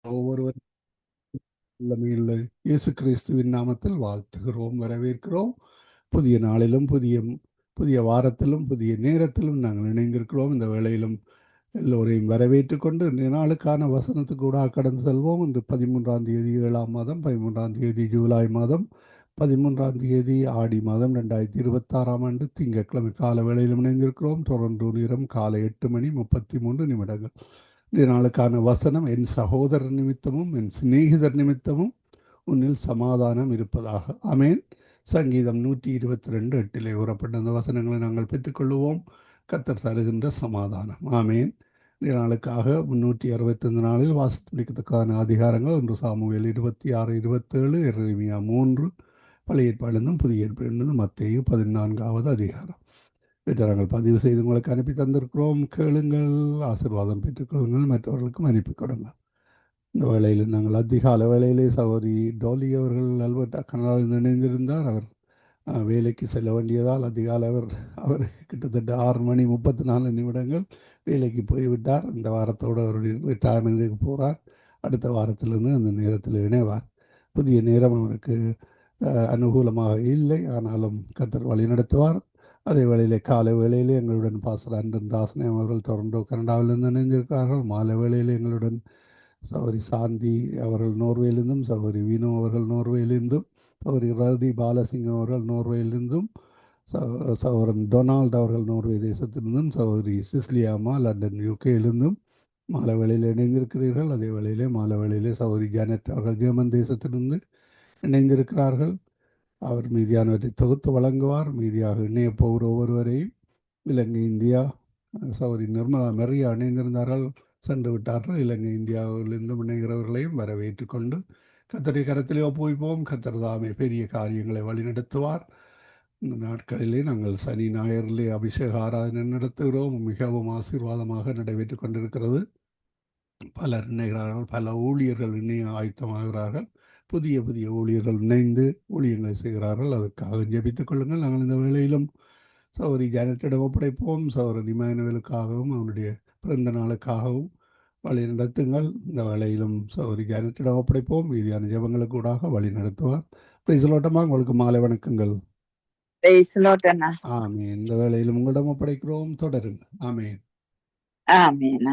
ஒவ்வொருவர் இல்லை இயேசு கிறிஸ்துவின் நாமத்தில் வாழ்த்துகிறோம், வரவேற்கிறோம். புதிய நாளிலும் புதிய புதிய வாரத்திலும் புதிய நேரத்திலும் நாங்கள் இணைந்திருக்கிறோம். இந்த வேளையிலும் எல்லோரையும் வரவேற்று கொண்டு இன்றைய நாளுக்கான வசனத்துக்கு கூட கடந்து செல்வோம். இன்று 13ஆம் தேதி 7ஆம் மாதம், 13ஆம் தேதி ஜூலை மாதம், 13ஆம் தேதி ஆடி மாதம் 2026ஆம் ஆண்டு திங்கட்கிழமை கால வேளையிலும் இணைந்திருக்கிறோம். தொடர்ந்து நேரம் காலை 8:33 இன்றைய நாளுக்கான வசனம், என் சகோதரர் நிமித்தமும் என் சிநேகிதர் நிமித்தமும் உன்னில் சமாதானம் இருப்பதாக. ஆமேன். சங்கீதம் 122:8 கூறப்பட்ட அந்த வசனங்களை நாங்கள் பெற்றுக்கொள்வோம். கர்த்தர் தருகின்ற சமாதானம். ஆமேன். இன்றைய நாளுக்காக 365 நாளில் வாசித்து முடிக்கத்தக்கான அதிகாரங்கள் 1 சாமுவேல் 26, 27, எரேமியா 3, பழைய ஏற்பாடிலிருந்தும் புதிய ஏற்பாடிலிருந்தும் மத்தேயு 14வது அதிகாரம். இவற்றை நாங்கள் பதிவு செய்து உங்களுக்கு அனுப்பி தந்திருக்கிறோம். கேளுங்கள், ஆசீர்வாதம் பெற்றுக்கொள்ளுங்கள், மற்றவர்களுக்கும் அனுப்பி கொடுங்கள். இந்த வேளையில் நாங்கள் அதிகால வேளையிலே சகோதரி டோலி அவர்கள் அல்பர்டா கனடாவில் இணைந்திருந்தார். அவர் வேலைக்கு செல்ல வேண்டியதால் அதிகாலை அவர் கிட்டத்தட்ட 6:34 வேலைக்கு போய்விட்டார். இந்த வாரத்தோடு அவருடைய ரிட்டையர்மெண்ட்டுக்கு போகிறார். அடுத்த வாரத்திலிருந்து அந்த நேரத்தில் இணைவார். புதிய நேரம் அவருக்கு அனுகூலமாக இல்லை, ஆனாலும் கர்த்தர் வழி நடத்துவார். அதே வேளையிலே காலை வேளையிலே எங்களுடன் பாஸ்டர் அண்டன் தாசனே அவர்கள் டொரண்டோ கனடாவிலிருந்து இணைந்திருக்கிறார்கள். மாலை வேளையிலே எங்களுடன் சகோதரி சாந்தி அவர்கள் நோர்வேலிருந்தும், சகோதரி வினோ அவர்கள் நோர்வேலிருந்தும், சகோதரி ரதி பாலசிங்கம் அவர்கள் நோர்வேலிருந்தும், சகோதரன் டொனால்ட் அவர்கள் நோர்வே தேசத்திலிருந்தும், சகோதரி சிஸ்லியாமா லண்டன் யூகேயிலிருந்தும் மாலை வேளையில் இணைந்திருக்கிறீர்கள். அதே வேளையிலே மாலை வேளையிலே சகோதரி ஜானட் அவர்கள் ஜெர்மன் தேசத்திலிருந்து இணைந்திருக்கிறார்கள். அவர் மீதியானவற்றை தொகுத்து வழங்குவார். மீதியாக இணைய போகிற ஒவ்வொருவரையும் இலங்கை, இந்தியா, சகோதரி நிர்மலா மெரியா இணைந்திருந்தார்கள், சென்று விட்டார்கள். இலங்கை, இந்தியாவிலிருந்து இணைகிறவர்களையும் வரவேற்று கொண்டு கர்த்தருடைய கரத்திலே ஒப்புவிப்போம். கர்த்தர் தாமே பெரிய காரியங்களை வழிநடத்துவார். இந்த நாட்களிலே நாங்கள் சனி ஞாயிறிலே அபிஷேக ஆராதனை நடத்துகிறோம். மிகவும் ஆசீர்வாதமாக நடைபெற்று கொண்டிருக்கிறது. பலர் இணைகிறார்கள், பல ஊழியர்கள் இணைய ஆயத்தமாகிறார்கள். புதிய புதிய ஊழியர்கள் இணைந்து ஊழியங்களை செய்கிறார்கள். அதற்காக ஜெபித்துக் கொள்ளுங்கள். நாங்கள் இந்த வேளையிலும் சகோதரி ஜானட்டிடம் ஒப்படைப்போம். சகோதரன் இமானுவேலுக்காகவும் அவனுடைய பிறந்த நாளுக்காகவும் வழி நடத்துங்கள். இந்த வேளையிலும் சகோதரி ஜானட்டிடம் ஒப்படைப்போம். மீதியான ஜெபங்களுக்கு கூடாக வழி நடத்துவார். பிரைசலோட்டமாக உங்களுக்கு மாலை வணக்கங்கள். ஆமேன். இந்த வேளையிலும் உங்களிடம் ஒப்படைக்கிறோம். தொடருங்கள். ஆமேன். ஆமேன்.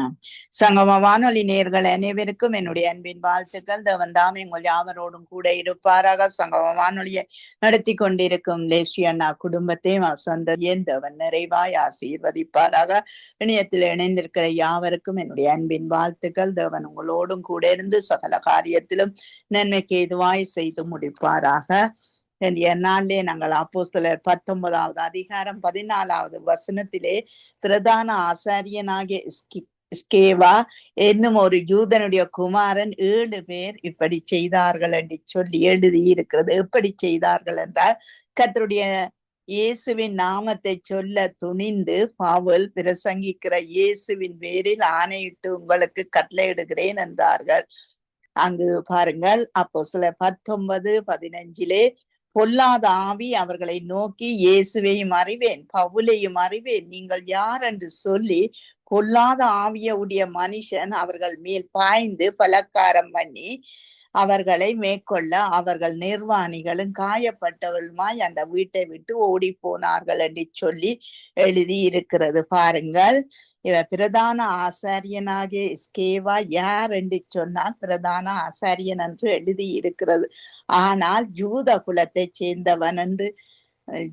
சங்கம வானொலி நேயர்கள் அனைவருக்கும் என்னுடைய அன்பின் வாழ்த்துக்கள். தேவன் தாமே உங்கள் யாவரோடும் கூட இருப்பாராக. சங்கம வானொலியை நடத்தி கொண்டிருக்கும் லேசி அண்ணா குடும்பத்தையும் சந்ததியும் தேவன் நிறைவாய் ஆசீர்வதிப்பாராக. இணையத்தில் இணைந்திருக்கிற யாவருக்கும் என்னுடைய அன்பின் வாழ்த்துக்கள். தேவன் உங்களோடும் கூட இருந்து சகல காரியத்திலும் நன்மைக்கு எதுவாய் செய்து முடிப்பாராக. நாளிலே நாங்கள் அப்போஸ்தலர் 19வது அதிகாரம் 14வது வசனத்திலே பிரதான ஆசாரியனாகிய ஸ்கேவா என்னும் ஒரு யூதனுடைய குமாரன் 7 பேர் இப்படி செய்தார்கள் என்று சொல்லி எழுதி இருக்கிறது. எப்படி செய்தார்கள் என்றால், கர்த்தருடைய இயேசுவின் நாமத்தை சொல்ல துணிந்து பவுல் பிரசங்கிக்கிற இயேசுவின் பேரில் ஆணையிட்டு உங்களுக்கு கட்டளையிடுகிறேன் என்றார்கள். அங்கு பாருங்கள், அப்போஸ்தலர் 19:15 பொல்லாத ஆவி அவர்களை நோக்கி, இயேசுவையும் அறிவேன் பவுலையும் அறிவேன், நீங்கள் யார் என்று சொல்லி பொல்லாத ஆவியுடைய மனுஷன் அவர்கள் மேல் பாய்ந்து பலக்காரம் பண்ணி அவர்களை மேற்கொள்ள அவர்கள் நிர்வாணிகளும் காயப்பட்டவர்களுமாய் அந்த வீட்டை விட்டு ஓடி போனார்கள் என்று சொல்லி எழுதி இருக்கிறது. பாருங்கள், இவர் பிரதான ஆசாரியனாகிய ஸ்கேவா யார் என்று சொன்னால் பிரதான ஆசாரியன் என்று எழுதி இருக்கிறது. ஆனால் யூத குலத்தை சேர்ந்தவன் என்று,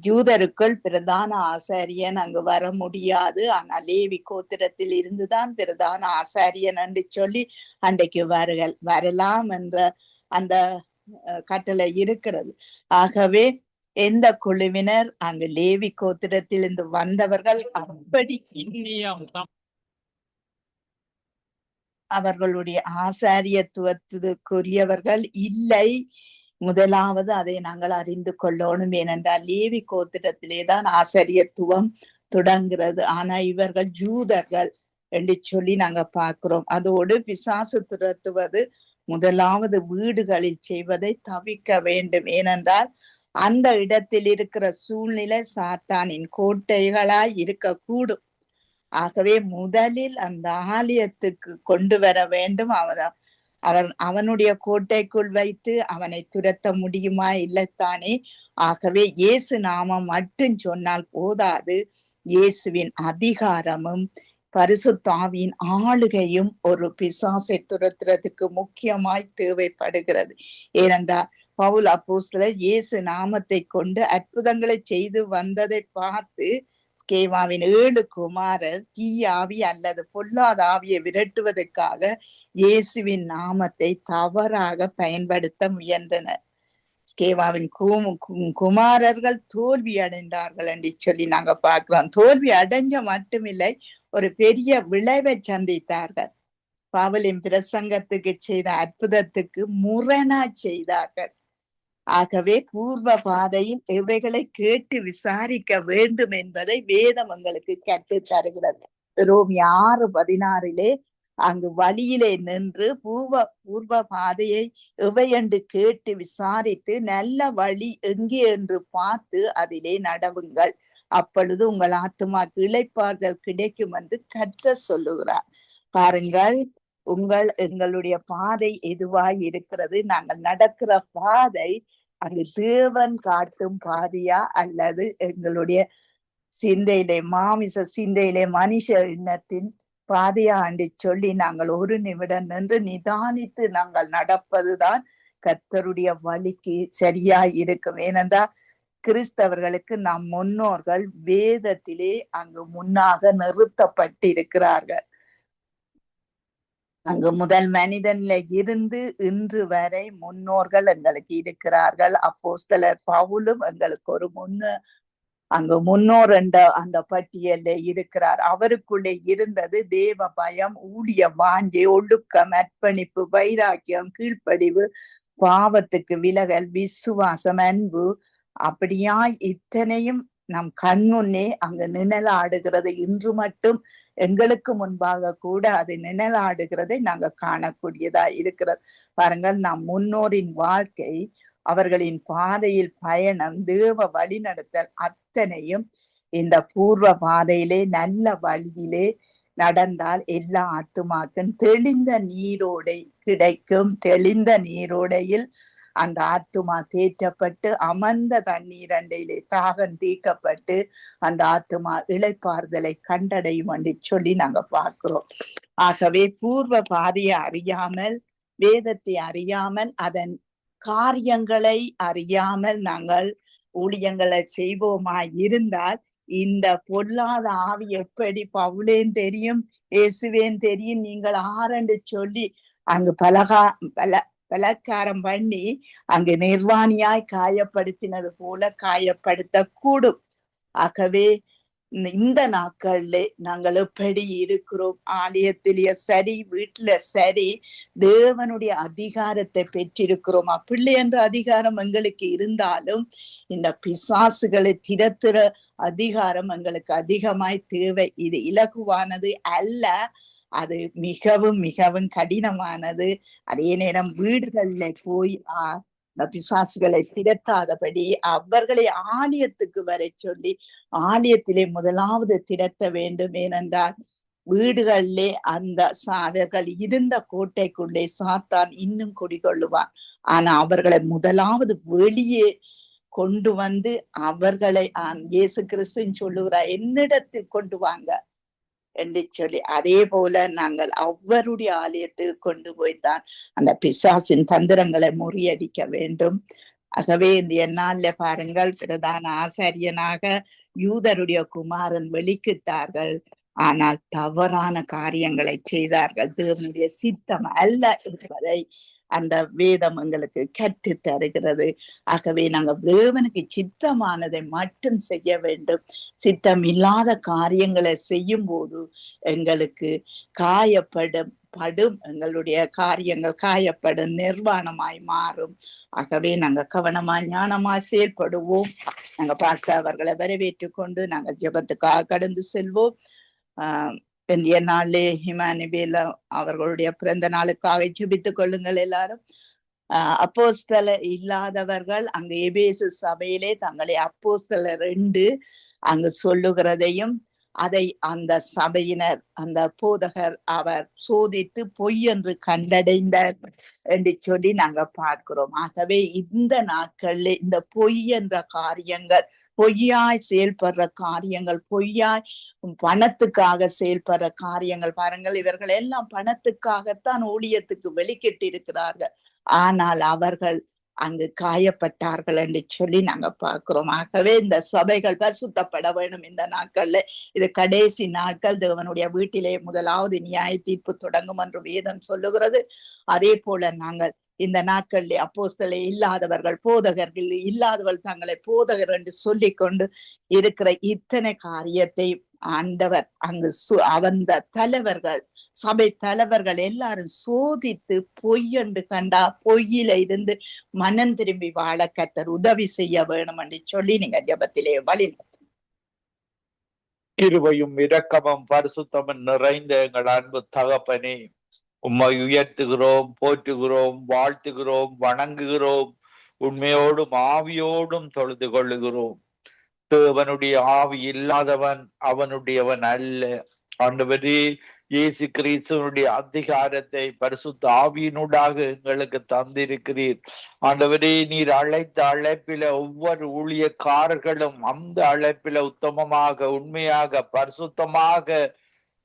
யூதருக்குள் பிரதான ஆசாரியன் அங்கு வர முடியாது. ஆனால் லேவி கோத்திரத்தில் இருந்துதான் பிரதான ஆசாரியன் என்று சொல்லி அன்றைக்கு வரலாம் என்ற அந்த கட்டளை இருக்கிறது. ஆகவே எந்த குழுவினர் அங்கு லேவி கோத்திரத்திலிருந்து வந்தவர்கள் அப்படி அவர்களுடைய ஆசாரியத்துவத்துக்குரியவர்கள் இல்லை. முதலாவது அதை நாங்கள் அறிந்து கொள்ளணும். ஏனென்றால் லேவி கோத்திரத்திலேதான் ஆசாரியத்துவம் தொடங்குகிறது. ஆனா இவர்கள் யூதர்கள் என்று சொல்லி நாங்க பார்க்கிறோம். அதோடு பிசாசு துரத்துவது முதலாவது வீடுகளில் செய்வதை தவிர்க்க வேண்டும். ஏனென்றால் அந்த இடத்தில் இருக்கிற சூழ்நிலை சாத்தானின் கோட்டைகளாய் இருக்கக்கூடும். ஆகவே முதலில் அந்த ஆலயத்துக்கு கொண்டு வர வேண்டும். அவனுடைய கோட்டைக்குள் வைத்து அவனை துரத்த முடியுமா? இல்லைத்தானே. ஆகவே இயேசு நாமம் மட்டும் சொன்னால் போதாது, இயேசுவின் அதிகாரமும் பரிசுத்தாவியின் ஆளுகையும் ஒரு பிசாசை துரத்துறதுக்கு முக்கியமாய் தேவைப்படுகிறது. ஏனென்றால் பவுல் அப்போஸ்தலர் இயேசு நாமத்தை கொண்டு அற்புதங்களை செய்து வந்ததை பார்த்து ஸ்கேவாவின் 7 குமாரர் தீயாவி அல்லது பொல்லாத ஆவியை விரட்டுவதற்காக இயேசுவின் நாமத்தை தவறாக பயன்படுத்த முயன்றனர். ஸ்கேவாவின் குமாரர்கள் தோல்வி அடைந்தார்கள் என்று சொல்லி நாங்க பார்க்கிறோம். தோல்வி அடைஞ்ச மட்டுமில்லை, ஒரு பெரிய விளைவை சந்தித்தார்கள். பவுலின் பிரசங்கத்துக்கு செய்த அற்புதத்துக்கு முரணா செய்தார்கள். ஆகவே பூர்வ பாதையில் இவைகளை கேட்டு விசாரிக்க வேண்டும் என்பதை வேதம் எங்களுக்கு கற்று தருகிறது. ரோமியர் 6:16 அங்கு வழியிலே நின்று பூர்வ பாதையை எவையென்று கேட்டு விசாரித்து நல்ல வழி எங்கே என்று பார்த்து அதிலே நடவுங்கள், அப்பொழுது உங்கள் ஆத்துமாக்கு இளைப்பாறுதல் கிடைக்கும் என்று கர்த்தர் சொல்லுகிறார். பாருங்கள், எங்களுடைய பாதை எதுவாய் இருக்கிறது? நாங்கள் நடக்கிற பாதை அங்கு தேவன் காட்டும் பாதையா அல்லது எங்களுடைய சிந்தையிலே, மாமிச சிந்தையிலே, மனுஷ எண்ணத்தின் பாதையா என்று சொல்லி நாங்கள் ஒரு நிமிடம் நின்று நிதானித்து நாங்கள் நடப்பதுதான் கர்த்தருடைய வழிக்கு சரியாய் இருக்கும். ஏனென்றால் கிறிஸ்தவர்களுக்கு நம் முன்னோர்கள் வேதத்திலே அங்கு முன்னாக நிறுத்தப்பட்டிருக்கிறார்கள். அங்கு முதல் மனிதன்ல இருந்து இன்று வரை முன்னோர்கள் எங்களுக்கு இருக்கிறார்கள். அப்போஸ்தலர் பவுலும் எங்களுக்கு ஒரு முன்னோர் என்ற அந்த பட்டியல்ல இருக்கிறார். அவருக்குள்ளே இருந்தது தேவ பயம், ஊழிய வாஞ்சை, ஒழுக்கம், அர்ப்பணிப்பு, வைராக்கியம், கீழ்ப்படிவு, பாவத்துக்கு விலகல், விசுவாசம், அன்பு, அப்படியாய் இத்தனையும் நம் கண்முன்னே அங்கு நிழலாடுகிறது. இன்று மட்டும் எங்களுக்கு முன்பாக கூட அது நிழலாடுகிறதை நாங்க காணக்கூடியதா இருக்கிறது. பாருங்கள், நம் முன்னோரின் வாழ்க்கை, அவர்களின் பாதையில் பயணம், தேவ வழி நடத்தல் அத்தனையும் இந்த பூர்வ பாதையிலே நல்ல வழியிலே நடந்தால் எல்லா ஆத்துமாக்கும் தெளிந்த நீரோடை கிடைக்கும். தெளிந்த நீரோடையில் அந்த ஆத்துமா தேற்றப்பட்டு அமர்ந்த தண்ணீர் அண்டையிலே தாகம் தீர்க்கப்பட்டு அந்த ஆத்துமா இளைப்பாறுதலை கண்டடையும் என்று சொல்லி நாங்க பார்க்கிறோம். ஆகவே பூர்வ பாதையை அறியாமல், வேதத்தை அறியாமல், அதன் காரியங்களை அறியாமல் நாங்கள் ஊழியங்களை செய்வோமாய் இருந்தால் இந்த பொல்லாத ஆவி எப்படி பவுலேன் தெரியும், இயேசுவேன் தெரியும், நீங்கள் ஆரென்று சொல்லி அங்கு பலக்காரம் பண்ணி அங்கு நிர்வாணியாய் காயப்படுத்தினது போல காயப்படுத்த கூடும். ஆகவே இந்த நாட்கள்ல நாங்கள் எப்படி இருக்கிறோம்? ஆலயத்திலேயே சரி, வீட்டுல சரி, தேவனுடைய அதிகாரத்தை பெற்றிருக்கிறோமா? பிள்ளை என்ற அதிகாரம் எங்களுக்கு இருந்தாலும் இந்த பிசாசுகளை திரத்துற அதிகாரம் எங்களுக்கு அதிகமாய் தேவை. இது இலகுவானது அல்ல, அது மிகவும் மிகவும் கடினமானது. அதே நேரம் வீடுகள்ல போய் பிசாசுகளை திரத்தாதபடி அவர்களை ஆலயத்துக்கு வர சொல்லி ஆலயத்திலே முதலாவது திரட்ட வேண்டும். ஏனென்றால் வீடுகளிலே அந்த அவர்கள் இருந்த கோட்டைக்குள்ளே சாத்தான் இன்னும் குடிகொள்ளுவான். ஆனா அவர்களை முதலாவது வெளியே கொண்டு வந்து அவர்களை இயேசு கிறிஸ்துன்னு சொல்லுகிறார், என்னிடத்தில் கொண்டு வாங்க என்று சொல்லி, அதே போல நாங்கள் அவருடைய ஆலயத்துக்கு கொண்டு போய்த்தான் அந்த பிசாசின் தந்திரங்களை முறியடிக்க வேண்டும். ஆகவே இந்த நாள்ல பாருங்கள், பிரதான ஆசாரியனாக யூதருடைய குமாரன் வெளிக்கிட்டார்கள், ஆனால் தவறான காரியங்களை செய்தார்கள். தேவனுடைய சித்தம் அல்ல என்பதை அந்த வேதம் எங்களுக்கு கற்று தருகிறது. ஆகவே நாங்கள் தேவனுக்கு சித்தமானதை மட்டும் செய்ய வேண்டும். சித்தம் இல்லாத காரியங்களை செய்யும் போது எங்களுக்கு காயப்படும் எங்களுடைய காரியங்கள் காயப்படும், நிர்வாணமாய் மாறும். ஆகவே நாங்க கவனமாய் ஞானமாய் செயல்படுவோம். நாங்க பார்க்க அவர்களை வரவேற்று கொண்டு நாங்கள் ஜெபத்துக்காக கடந்து செல்வோம். இந்திய நாளிலே ஹிமானுவேல் அவர்களுடைய பிறந்த நாளுக்காக ஜெபித்துக் கொள்ளுங்கள் எல்லாரும். அப்போஸ்தலர் இல்லாதவர்கள் அங்கு எபேசு சபையிலே தங்களை அப்போஸ்தலர் என்று அங்கு சொல்லுகிறதையும் அதை அந்த சபையினர் அந்த போதகர் அவர் சோதித்து பொய் என்று கண்டடைந்தார் என்று சொல்லி நாங்க பார்க்கிறோம். ஆகவே இந்த நாட்கள்ல இந்த பொய் என்ற காரியங்கள், பொய்யாய் செயல்படுற காரியங்கள், பொய்யாய் பணத்துக்காக செயல்படுற காரியங்கள் பாருங்கள், இவர்கள் எல்லாம் பணத்துக்காகத்தான் ஊழியத்துக்கு வெளிக்கிட்டு இருக்கிறார்கள். ஆனால் அவர்கள் அங்கு காயப்பட்டார்கள் என்று சொல்லி நாங்க பார்க்கிறோம். ஆகவே இந்த சபைகள் பரிசுத்தப்பட வேண்டும். இந்த நாட்கள்ல இது கடைசி நாட்கள், தேவனுடைய வீட்டிலே முதலாவது நியாய தீர்ப்பு தொடங்கும் என்று வேதம் சொல்லுகிறது. அதே போல நாங்கள் இந்த நாட்களில் அப்போஸ்தலர் இல்லாதவர்கள், போதகர்கள் இல்லாதவர்கள் தங்களை போதகர் என்று சொல்லிக் கொண்டு இருக்கிற இத்தனை காரியத்தை ஆண்டவர் அங்கு அந்த தலைவர்கள், சபை தலைவர்கள் எல்லாரும் சோதித்து பொய் என்று கண்டா பொய்யில இருந்து மனம் திரும்பி வாழ கர்த்தர் உதவி செய்ய வேணும் என்று சொல்லி நீங்க ஜெபத்திலே வழிநடத்து. கிருபையும் இரக்கமும் பரிசுத்தமும் நிறைந்த எங்கள் அன்பு தகப்பனே, உம்மை உயர்த்துகிறோம், போற்றுகிறோம், வாழ்த்துகிறோம், வணங்குகிறோம், உண்மையோடும் ஆவியோடும் தொழுது கொள்ளுகிறோம். தேவனுடைய ஆவி இல்லாதவன் அவனுடையவன் அல்ல. ஆண்டவரே, இயேசு கிறிஸ்துவனுடைய அதிகாரத்தை பரிசுத்த ஆவியினூடாக எங்களுக்கு தந்திருக்கிறீர். ஆண்டவரே, நீர் அழைத்த அழைப்பில ஒவ்வொரு ஊழியக்காரர்களும் அந்த அழைப்பில உத்தமமாக, உண்மையாக, பரிசுத்தமாக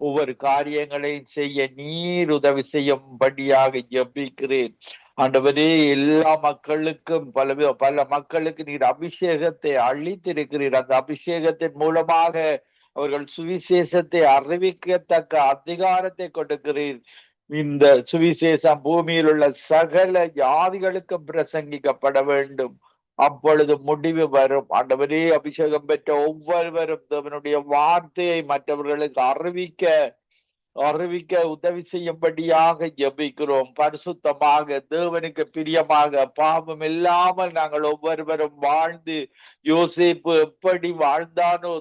ஒவ்வொரு காரியங்களையும் செய்ய நீர் உதவி செய்யும்படியாக ஜெபிக்கிறேன். ஆண்டவரே, எல்லா மக்களுக்கும் பல மக்களுக்கு நீர் அபிஷேகத்தை அளித்திருக்கிறீர். அந்த அபிஷேகத்தின் மூலமாக அவர்கள் சுவிசேஷத்தை அறிவிக்கத்தக்க அதிகாரத்தை கொடுக்கிறீர். இந்த சுவிசேஷம் பூமியில் உள்ள சகல ஜாதிகளுக்கும் பிரசங்கிக்கப்பட வேண்டும். அப்பொழுது முடிவு வரும். ஆண்டவரே, அபிஷேகம் பெற்ற ஒவ்வொருவரும் தேவனுடைய வார்த்தையை மற்றவர்களுக்கு அறிவிக்க உதவி செய்யும்படியாக ஜெபிக்கிறோம். பரிசுத்தமாக, தேவனுக்கு பிரியமாக, பாவம் இல்லாமல் நாங்கள் ஒவ்வொருவரும் வாழ்ந்து, யோசேப்பு எப்படி வாழ்ந்தானோ,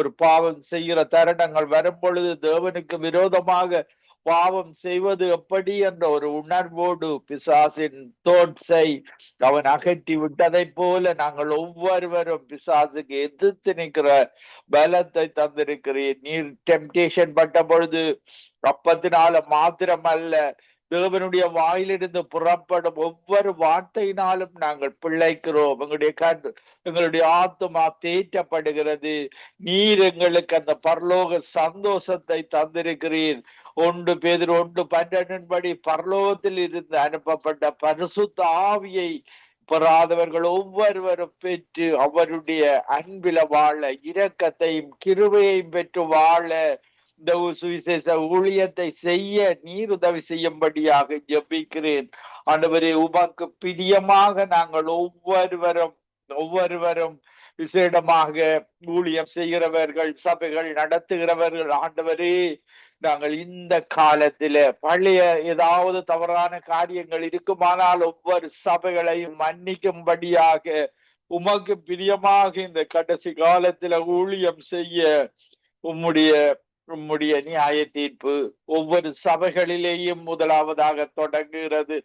ஒரு பாவம் செய்கிற தருணங்கள் வரும் பொழுது தேவனுக்கு விரோதமாக பாவம் செய்வது எப்படி என்ற ஒரு உணர்வோடு பிசாசின் தோற்றை அவன் அகற்றி விட்டதை போல நாங்கள் ஒவ்வொருவரும் பிசாசுக்கு எதிர்த்து நிற்கிற பலத்தை தந்திருக்கிறேன். நீர் டெம்டேஷன் பட்ட பொழுது அப்பத்தினால மாத்திரம் அல்ல, தேவனுடைய வாயிலிருந்து புறப்படும் ஒவ்வொரு வார்த்தையினாலும் நாங்கள் பிழைக்கிறோம். எங்களுடைய ஆத்துமா தேற்றப்படுகிறது. நீர் எங்களுக்கு அந்த பரலோக சந்தோஷத்தை தந்திருக்கிறீர். 1 பேதுரு 1:12 பரலோகத்தில் இருந்து அனுப்பப்பட்ட பரிசுத்த ஆவியை பெறாதவர்கள் ஒவ்வொருவரும் பெற்று அவருடைய அன்பில வாழ, இரக்கத்தையும் கிருபையையும் பெற்று வாழ, இந்த சுவிசேஷ ஊழியத்தை செய்ய நீர் உதவி செய்யும்படியாக ஜெபிக்கிறேன். ஆண்டவரே, உமக்கு பிரியமாக நாங்கள் ஒவ்வொருவரும் விசேடமாக ஊழியம் செய்கிறவர்கள், சபைகள் நடத்துகிறவர்கள், ஆண்டவரே, நாங்கள் இந்த காலத்தில பழைய ஏதாவது தவறான காரியங்கள் இருக்குமானால் ஒவ்வொரு சபைகளையும் மன்னிக்கும்படியாக உமக்கு பிரியமாக இந்த கடைசி காலத்தில ஊழியம் செய்ய உம்முடைய நியாய தீர்ப்பு ஒவ்வொரு சபைகளிலேயும் முதலாவதாக தொடங்குகிறது.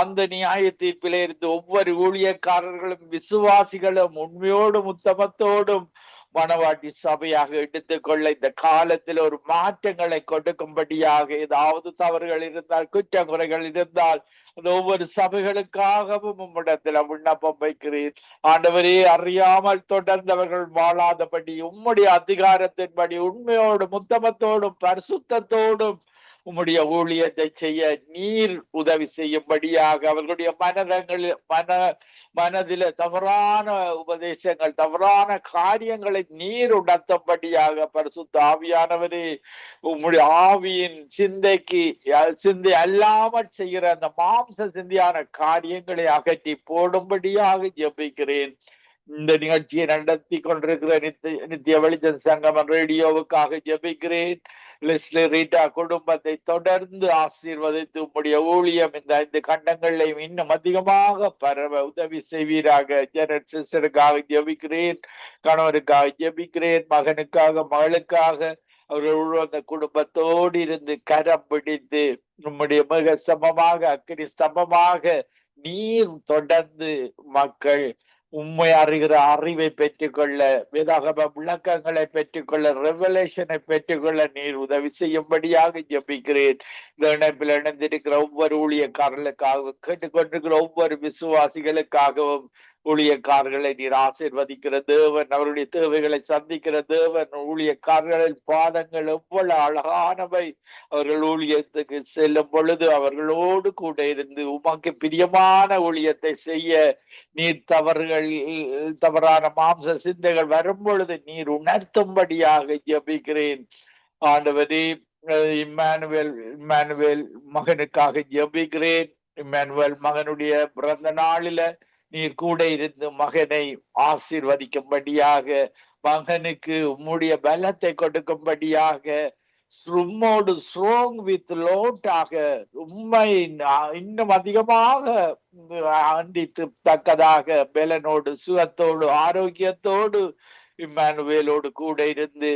அந்த நியாய தீர்ப்பிலே இருந்து ஒவ்வொரு ஊழியக்காரர்களும் விசுவாசிகளும் உண்மையோடும் உத்தமத்தோடும் மனவாட்டி சபையாக எடுத்துக்கொள்ள இந்த காலத்தில் ஒரு மாற்றங்களை கொடுக்கும்படியாக ஏதாவது தவறுகள் இருந்தால், குற்றங்குறைகள் இருந்தால், அந்த ஒவ்வொரு சபைகளுக்காகவும் உம்மிடத்தில் விண்ணப்பம் வைக்கிறேன். ஆண்டவரே, அறியாமல் தொடர்ந்தவர்கள் வாழாதபடி உம்முடைய அதிகாரத்தின்படி உண்மையோடும் உத்தமத்தோடும் பரிசுத்தத்தோடும் உம்முடைய ஊழியத்தை செய்ய நீர் உதவி செய்யும்படியாக அவர்களுடைய மனதில தவறான உபதேசங்கள், தவறான காரியங்களை நீர் உணர்த்தும்படியாக பரிசுத்த ஆவியானவரே, உம்முடைய ஆவியின் சிந்தை அல்லாமல் செய்கிற அந்த மாம்ச சிந்தையான காரியங்களை அகற்றி போடும்படியாக ஜெபிக்கிறேன். இந்த நிகழ்ச்சியை நடத்தி கொண்டிருக்கிற நித்திய வெளிச்சம் சங்கமம் ரேடியோவுக்காக ஜெபிக்கிறேன். லெஸ்லி ரீட்டா குடும்பத்தை தொடர்ந்து ஆசீர்வதித்து உம்முடைய ஊழியம் இந்த 5 கண்டங்களையும் இன்னும் அதிகமாக பரவ உதவி செய்வீராக. ஜெனட் சிஸ்டருக்காக ஜெபிக்கிறேன், கணவருக்காக ஜெபிக்கிறேன், மகனுக்காக, மகளுக்காக, அவர்கள் அந்த குடும்பத்தோடு இருந்து கரம் பிடித்து உம்முடைய மிக ஸ்தம்பமாக, அக்கினி ஸ்தம்பமாக நீர் தொடர்ந்து மக்கள் உண்மை அறிகிற அறிவை பெற்றுக்கொள்ள, வேதாகம விளக்கங்களை பெற்றுக்கொள்ள, ரெவலேஷனை பெற்றுக்கொள்ள நீர் உதவி செய்யும்படியாக ஜெபிக்கிறேன். இந்த இணைப்பில் இணைந்திருக்கிற ஒவ்வொரு ஊழியக்காரர்களுக்காகவும், கேட்டுக்கொண்டிருக்கிற ஒவ்வொரு விசுவாசிகளுக்காகவும், ஊழியக்காரர்களை நீர் ஆசீர்வதிக்கிற தேவன், அவருடைய தேவைகளை சந்திக்கிற தேவன். ஊழியக்காரர்களின் பாதங்கள் எவ்வளவு அழகானவை. அவர்கள் ஊழியத்துக்கு செல்லும் பொழுது அவர்களோடு கூட இருந்து உமக்கு பிரியமான ஊழியத்தை செய்ய நீர் தவறான மாம்ச சிந்தைகள் வரும் பொழுது நீர் உணர்த்தும்படியாக ஜெபிக்கிறேன். ஆண்டவரே, இம்மானுவேல் மகனுக்காக ஜெபிக்கிறேன். இம்மானுவேல் மகனுடைய பிறந்த நாளில நீர் கூட இருந்து மகனை ஆசீர்வதிக்கும்படியாக, மகனுக்கு உம்முடைய பலத்தை கொடுக்கும்படியாக, உம்மோடு ஸ்ட்ராங் வித் லோட்டாக உண்மை இன்னும் அதிகமாக அண்டித்து தக்கதாக பலனோடு சுகத்தோடு ஆரோக்கியத்தோடு இம்மானுவேலோடு கூட இருந்து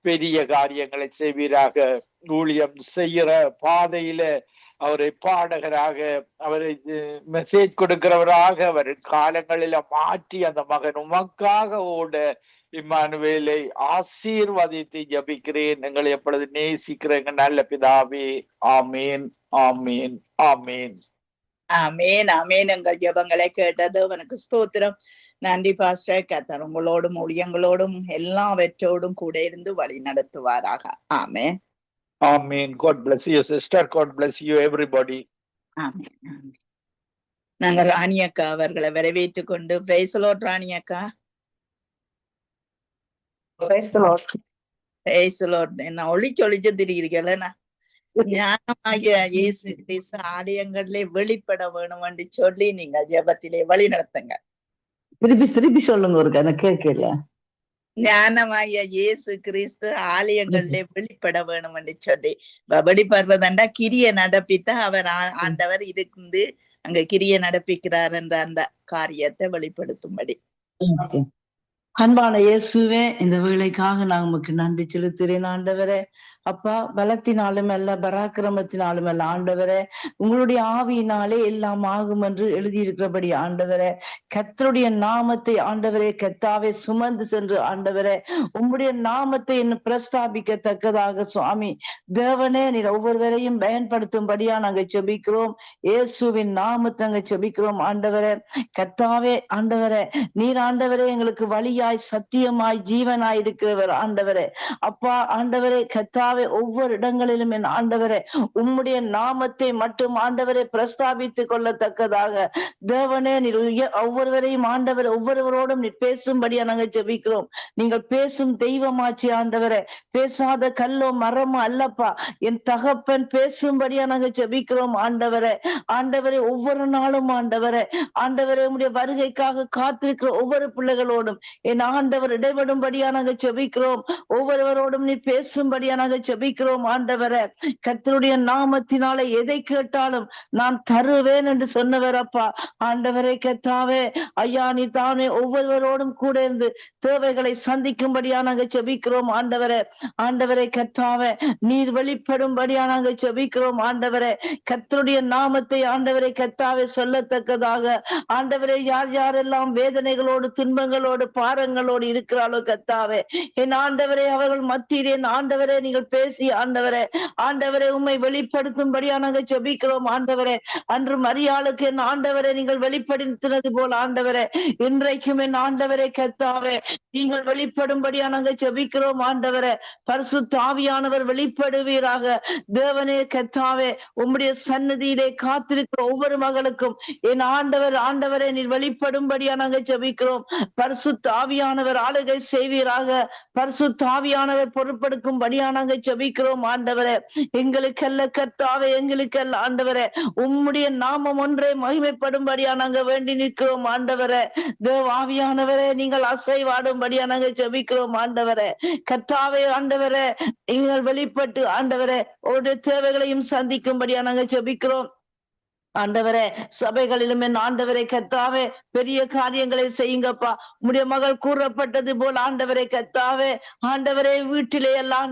பெரிய காரியங்களை செய்வீராக. ஊழியம் செய்கிற பாதையில அவரை பாடகராக, அவரை மெசேஜ் கொடுக்கிறவராக அவர் காலங்களில மாற்றி அந்த மகன் உமக்காக ஓட இம்மானுவேலை ஆசீர்வதித்து ஜபிக்கிறேன். எங்களை எப்பொழுது நேசிக்கிறேங்க நல்ல பிதாவே. ஆமீன், ஆமீன், ஆமீன், ஆமேன், ஆமேன். எங்கள் ஜெபங்களை கேட்டது உனக்கு ஸ்தோத்திரம். நன்றி பாஸ்டர். கர்த்தர் உங்களோடும் ஊழியங்களோடும் எல்லாவற்றோடும் கூட இருந்து வழி நடத்துவாராக. ஆமேன், ஆமீன். God bless you sister. God bless you everybody. Amen, amen. நாங்கள் ராணி அக்கா அவர்களை வரவேற்றுக் கொண்டு பிரைஸ் தி லார்ட். ராணி அக்கா, price the Lord. Price the Lord. என்ன ஒளிச்சொளிச்சு திரிகிறீர்களா? ஞானமாகிய இயேசு கிறிஸ்து ஆலயங்களிலே வெளிப்பட வேணும் என்று சொல்லி நீங்க ஜெபத்திலே வழி நடத்துங்க. திருப்பி சொல்லுங்க, ஒரு எனக்கு கேட்கல. ஞானமாகிய இயேசு கிறிஸ்து ஆலயங்களிலே வெளிப்பட வேணும் என்று சொல்லி வெளிப்படுறதண்டா கிரிய நடப்பித்தா அவர் ஆண்டவர் இருந்து அங்க கிரிய நடப்பிக்கிறார் என்ற அந்த காரியத்தை வெளிப்படுத்தும்படி. அன்பான இயேசுவே, இந்த வேளைக்காக நான் உமக்கு நன்றி செலுத்துகிறேன் ஆண்டவரே. அப்பா, பலத்தினாலும் அல்ல, பராக்கிரமத்தினாலும் அல்ல ஆண்டவரே, உங்களுடைய ஆவியினாலே எல்லாம் ஆகும் என்று எழுதியிருக்கிறபடி ஆண்டவரே, கர்த்தருடைய நாமத்தை ஆண்டவரே கர்த்தாவே சுமந்து சென்று ஆண்டவரே உம்முடைய நாமத்தை இன்னும் பிரஸ்தாபிக்கத்தக்கதாக சுவாமி தேவனே நீர் ஒவ்வொருவரையும் பயன்படுத்தும்படியா நாங்க செபிக்கிறோம். இயேசுவின் நாமத்தை நாங்க செபிக்கிறோம் ஆண்டவரே. கர்த்தாவே ஆண்டவரே, நீர் ஆண்டவரே எங்களுக்கு வழியாய் சத்தியமாய் ஜீவனாய் இருக்கிறவர் ஆண்டவரே. அப்பா ஆண்டவரே கர்த்தாவே, ஒவ்வொரு இடங்களிலும் என் ஆண்டவரே உம்முடைய நாமத்தை மட்டும் ஆண்டவரை பிரஸ்தாபித்துக் கொள்ளத்தக்கதாக தேவனே நீர் ஒவ்வொருவரையும் ஆண்டவர் ஒவ்வொருவரோடும் நீர் பேசும்படியா நாங்க ஜெபிக்கிறோம். நீங்கள் பேசும் தெய்வமாச்சி ஆண்டவரே, பேசாத கல்லோ மரமோ அல்லப்பா, என் தகப்பன் பேசும்படியா நாங்க ஜெபிக்கிறோம் ஆண்டவரே. ஆண்டவரே, ஒவ்வொரு நாளும் ஆண்டவரே உம்முடைய வருகைக்காக காத்திருக்கிற ஒவ்வொரு பிள்ளைகளோடும் என் ஆண்டவர் இடைபடும்படியா நாங்க ஜெபிக்கிறோம். ஒவ்வொருவரோடும் நீ பேசும்படியா நாங்க ஜெபிக்கிறோம் ஆண்டவரே. கர்த்தருடைய நாமத்தினாலே எதை கேட்டாலும் நான் தருவேன் என்று சொன்னவர் அப்பா ஆண்டவரே. கர்த்தாவே ஐயா, நீ தானே ஒவ்வொருவரோடும் கூட இருந்து தேவைகளை சந்திக்கும்படியா நாங்க ஜெபிக்கிறோம் ஆண்டவரே. ஆண்டவரே கர்த்தாவே, நீர் வெளிப்படும்படியா நாங்க ஜெபிக்கிறோம் ஆண்டவரே. கர்த்தருடைய நாமத்தை ஆண்டவரை கர்த்தாவே சொல்லத்தக்கதாக ஆண்டவரே, யார் யாரெல்லாம் வேதனைகளோடு துன்பங்களோடு பாரங்களோடு இருக்கிறாளோ கர்த்தாவே, என் ஆண்டவரே அவர்கள் மத்தியிலே ஆண்டவரே நீங்கள் பேசி ஆண்டவரே உம்மை வெளிப்படுத்தும்படியா நாங்க ஜெபிக்கிறோம் ஆண்டவரே. அன்று மரியாளுக்கு என் ஆண்டவரே நீங்கள் வெளிப்படுத்தினது போல் ஆண்டவரே இன்றைக்கும் என் ஆண்டவரே கர்த்தாவே நீங்கள் வெளிப்படும்படியா நாங்க ஜெபிக்கிறோம் ஆண்டவரே. பரிசுத்த ஆவியானவர் வெளிப்படுவீராக தேவனே. கர்த்தாவே, உம்முடைய சன்னதியிலே காத்திருக்கிற ஒவ்வொரு மகளுக்கும் என் ஆண்டவரே நீர் வெளிப்படும்படியா நாங்க ஜெபிக்கிறோம். பரிசுத்த ஆவியானவர் ஆளுகை செய்வீராக. பரிசுத்த ஆவியானவர் பொறுப்பெடுக்கும்படியா நாங்க ஜெபிக்கிறோம் ஆண்டவரே. எங்களுக்கல்ல கர்த்தாவே, எங்களுக்கல்ல ஆண்டவரே, உம்முடைய நாமம் ஒன்றே மகிமைப்படும்படியா நாங்க வேண்டி நிற்கிறோம் ஆண்டவரே. தேவ ஆவியானவரே, நீங்கள் அசைவாடும்படியா நாங்க ஜெபிக்கிறோம் ஆண்டவரே. கர்த்தாவே ஆண்டவரே, நீங்கள் வெளிப்பட்டு ஆண்டவரே உங்களுடைய தேவைகளையும் சந்திக்கும்படியா நாங்க ஜெபிக்கிறோம். ஆண்டவரே சபைகளிலும் என் ஆண்டவரை கத்தாவே பெரிய காரியங்களை செய்யுங்கப்பா. உம்முடைய மகள் கூறப்பட்டது போல் ஆண்டவரை கத்தாவே ஆண்டவரே வீட்டிலே எல்லாம்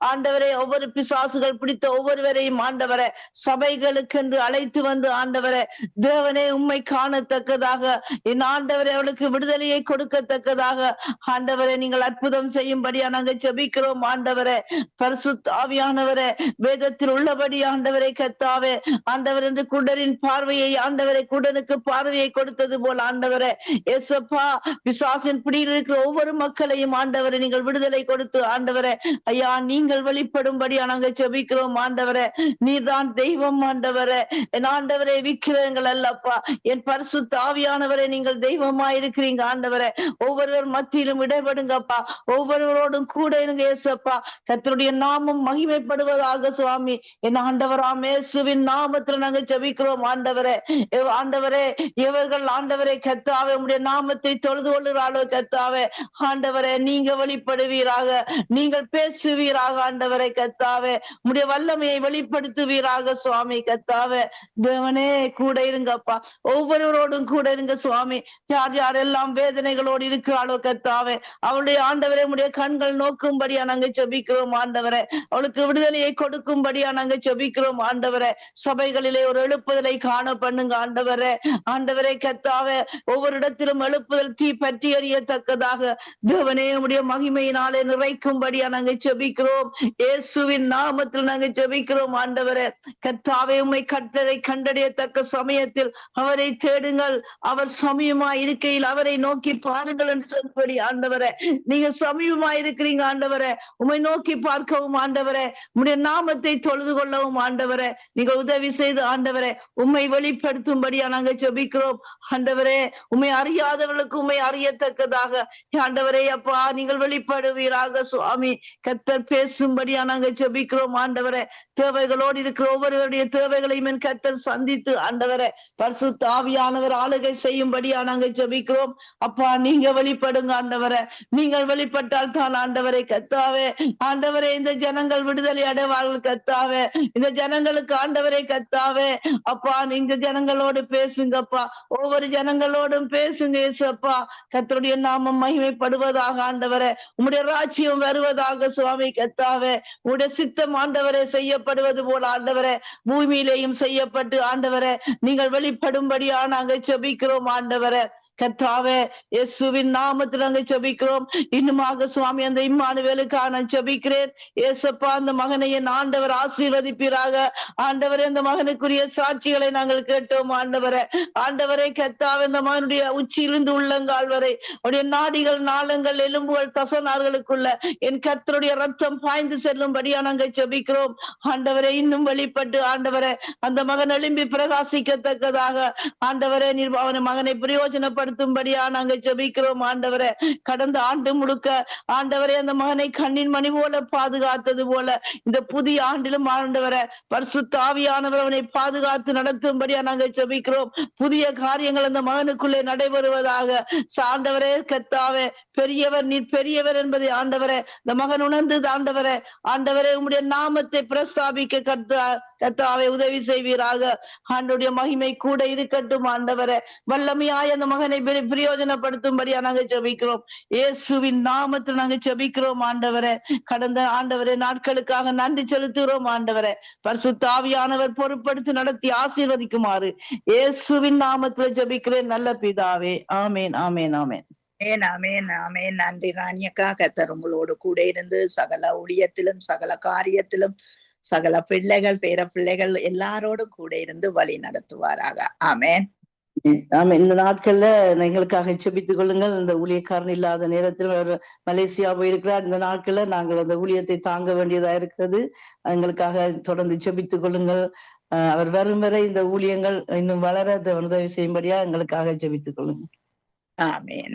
ஆண்டவரே ஒவ்வொரு பிசாசுகள் பிடித்த ஒவ்வொருவரையும் ஆண்டவரே சபைகளுக்கென்று அழைத்து வந்து ஆண்டவரே தேவனே உம்மை காணத்தக்கதாக என் ஆண்டவரே அவளுக்கு விடுதலையை கொடுக்கத்தக்கதாக ஆண்டவரே நீங்கள் அற்புதம் செய்யும்படியா நாங்கள் ஜெபிக்கிறோம். ஆண்டவரே பரிசுத்த ஆவியானவரே வேதத்தில் உள்ளபடி ஆண்டவரை கத்தாவே ஆண்டவர் என்று குடரின் பார்வையை ஆண்டவரை குடனுக்கு பார்வையை கொடுத்தது போல் ஆண்டவரே ஏசப்பா பிசாசின் பிடியில் இருக்கிற ஒவ்வொரு மக்களையும் ஆண்டவரை நீங்கள் விடுதலை கொடுத்து ஆண்டவரே ஐயா நீங்கள் வெளிப்படும்படியா நாங்கள் ஜெபிக்கிறோம். ஆண்டவரே நீர்தான் தெய்வம் ஆண்டவரே என் ஆண்டவரே விக்கிரகங்கள் அல்லப்பா என் பரிசுத்த ஆவியானவரே நீங்கள் தெய்வமா இருக்கிறீங்க ஆண்டவரே ஒவ்வொருவர் மத்தியிலும் இடைபடுங்கப்பா ஒவ்வொருவரோடும் கூட இருங்க ஏசப்பா கர்த்தருடைய நாமம் மகிமைப்படுவதாக சுவாமி என் ஆண்டவராம் இயேசுவின் நாமத்தில் நாங்கள் ஜெபிக்கிறோம். ஆண்டவரே இவர்கள் ஆண்டவரை கர்த்தாவே உம்முடைய நாமத்தை தொழுது கொள்ளுகிறாளோ கர்த்தாவே ஆண்டவரே நீங்க வெளிப்படுவீராக நீங்கள் பேசுவீராக ஆண்டவரை கர்த்தாவே உம்முடைய வல்லமையை வெளிப்படுத்துவீராக சுவாமி கர்த்தாவே தேவனே கூட இருங்கப்பா ஒவ்வொருவரோடும் கூட இருங்க சுவாமி யார் யாரெல்லாம் வேதனைகளோடு இருக்கிறாளோ கர்த்தாவே அவளுடைய ஆண்டவரே உம்முடைய கண்கள் நோக்கும்படியா நாங்கள் ஜெபிக்கிறோம். ஆண்டவரே அவளுக்கு விடுதலையை கொடுக்கும்படியா நாங்கள் ஜெபிக்கிறோம். ஆண்டவரே சபைகளிலே ஒரு எழுப்புதலை காண பண்ணுங்க ஆண்டவரே. ஆண்டவரே கர்த்தாவே ஒவ்வொரு இடத்திலும் எழுப்புதல் தீ பற்றி எறியத்தக்கதாக தேவனே உம்முடைய மகிமையினாலே நிறைக்கும்படியா நாங்கள் ஜெபிக்கிறோம். இயேசுவின் நாமத்தில் நாங்கள் ஜெபிக்கிறோம். ஆண்டவரே கர்த்தாவே உம்மை கர்த்தரை கண்டறியத்தக்க சமயத்தில் அவரை தேடுங்கள் அவர் சமயமாய் இருக்கையில் அவரை நோக்கி பாருங்கள் என்று சொல்லபடி ஆண்டவரே நீங்க சமயமாய் இருக்கிறீங்க ஆண்டவரே உம்மை நோக்கி பார்க்கவும் ஆண்டவரே உம்முடைய நாமத்தை தொழுது கொள்ளவும் ஆண்டவரே நீங்க உதவி செய்து ஆண்டவரே உம்மை வெளிப்படுத்தும்படியா நாங்க ஜெபிக்கிறோம். ஆண்டவரே உம்மை அறியாதவர்களுக்கு உம்மை அறியத்தக்கதாக ஆண்டவரே அப்பா நீங்கள் வெளிப்படுவீராக சுவாமி கர்த்தர் பேசும்படியா நாங்க ஜெபிக்கிறோம். ஆண்டவரே தேவைகளோடு இருக்கிற ஒவ்வொருவருடைய தேவைகளையும் என் கர்த்தர் சந்தித்து ஆண்டவரே பரிசுத்த ஆவியானவர் ஆளுகை செய்யும்படியா நாங்க ஜெபிக்கிறோம். அப்பா நீங்க வெளிப்படுங்க ஆண்டவரே நீங்கள் வெளிப்பட்டால் தான் ஆண்டவரை கர்த்தாவே ஆண்டவரே இந்த ஜனங்கள் விடுதலை அடைவார்கள் கர்த்தாவே இந்த ஜனங்களுக்கு ஆண்டவரை கர்த்தாவே அப்பா நீங்க ஜனங்களோடு பேசுங்கப்பா ஒவ்வொரு ஜனங்களோடும் பேசுங்க இயேசுப்பா கர்த்தருடைய நாமம் மகிமைப்படுவதாக ஆண்டவரே உம்முடைய ராஜ்யம் வருவதாக சுவாமி கர்த்தாவே உம்முடைய சித்தம் ஆண்டவரே செய்யப்படுவது போல ஆண்டவரே பூமியிலேயும் செய்யப்பட்டு ஆண்டவரே நீங்கள் வெளிப்படும்படியா நாங்கள் ஜெபிக்கிறோம். ஆண்டவரே கர்த்தாவே இயேசுவின் நாமத்தில் நாங்கள் ஜெபிக்கிறோம். இன்னுமாக சுவாமி அந்த இம்மானுவேலுக்காக நான் ஜெபிக்கிறேன். இயேசப்பா அந்த மகனை என் ஆண்டவர் ஆசீர்வதிப்பீராக. ஆண்டவரே அந்த மகனுக்குரிய சாட்சிகளை நாங்கள் கேட்டோம். ஆண்டவரே கர்த்தாவே இந்த மகனுடைய உச்சியிலிருந்து உள்ளங்கால் வரை அவருடைய நாடிகள் நாளங்கள் எலும்புகள் தசனார்களுக்குள்ள என் கர்த்தருடைய ரத்தம் பாய்ந்து செல்லும்படியா நாங்கள் ஜெபிக்கிறோம். ஆண்டவரே இன்னும் வெளிப்பட்டு ஆண்டவரே அந்த மகன் எழும்பி பிரகாசிக்கத்தக்கதாக ஆண்டவரே நீர் அவன மகனை பிரயோஜனப்படுத்தும்படியா நாங்கள் ஜெபிக்கிறோம். ஆண்டவரே கடந்த ஆண்டு முழுக்க ஆண்டவரே அந்த மகனை கண்ணின் மணி போல பாதுகாத்தது போல இந்த புதிய ஆண்டிலும் ஆண்டவரே பரிசுத்த ஆவியானவர் அவனை பாதுகாத்து நடத்தும்படியா நாங்கள் ஜெபிக்கிறோம். புதிய காரியங்கள் அந்த மகனுக்குள்ளே நடைபெறுவதாக. ஆண்டவரே கர்த்தாவே பெரியவர் நீர் பெரியவர் என்பதை ஆண்டவரே இந்த மகன் உணர்ந்து ஆண்டவரே உம்முடைய நாமத்தை பிரஸ்தாபிக்க கர்த்தாவே உதவி செய்வீராக. ஆண்டவருடைய மகிமை கூட இருக்கட்டும். ஆண்டவரே வல்லமையாய் அந்த மகனை பிரயோஜனப்படுத்தும்படியா நாங்கள் ஜெபிக்கிறோம். இயேசுவின் நாமத்தில் நாங்கள் ஜெபிக்கிறோம். ஆண்டவரே கடந்த ஆண்டவரே நாட்களுக்காக நன்றி செலுத்துகிறோம். ஆண்டவரே பரிசுத்த ஆவியானவர் பொறுப்படுத்தி நடத்தி ஆசீர்வதிக்குமாறு இயேசுவின் நாமத்தில் ஜெபிக்கிறேன் நல்ல பிதாவே. ஆமேன் ஆமேன் ஆமேன். ஆமேன். நன்றி ராணியக்கா. கர்த்தர் உங்களோடு கூட இருந்து சகல ஊழியத்திலும் சகல காரியத்திலும் சகல பிள்ளைகள் பேர பிள்ளைகள் எல்லாரோடும் கூட இருந்து வழி நடத்துவாராக. ஆமேன். இந்த நாட்கள்ல எங்களுக்காக ஜெபித்துக் கொள்ளுங்கள். இந்த ஊழியக்காரன் இல்லாத நேரத்தில் அவர் மலேசியா போயிருக்கிறார். இந்த நாட்கள்ல நாங்கள் அந்த ஊழியத்தை தாங்க வேண்டியதா இருக்கிறது. எங்களுக்காக தொடர்ந்து ஜெபித்துக் கொள்ளுங்கள். அவர் வரும் வரை இந்த ஊழியங்கள் இன்னும் வளர உதவி செய்யும்படியா எங்களுக்காக ஜெபித்துக் கொள்ளுங்கள். ஆமேன்.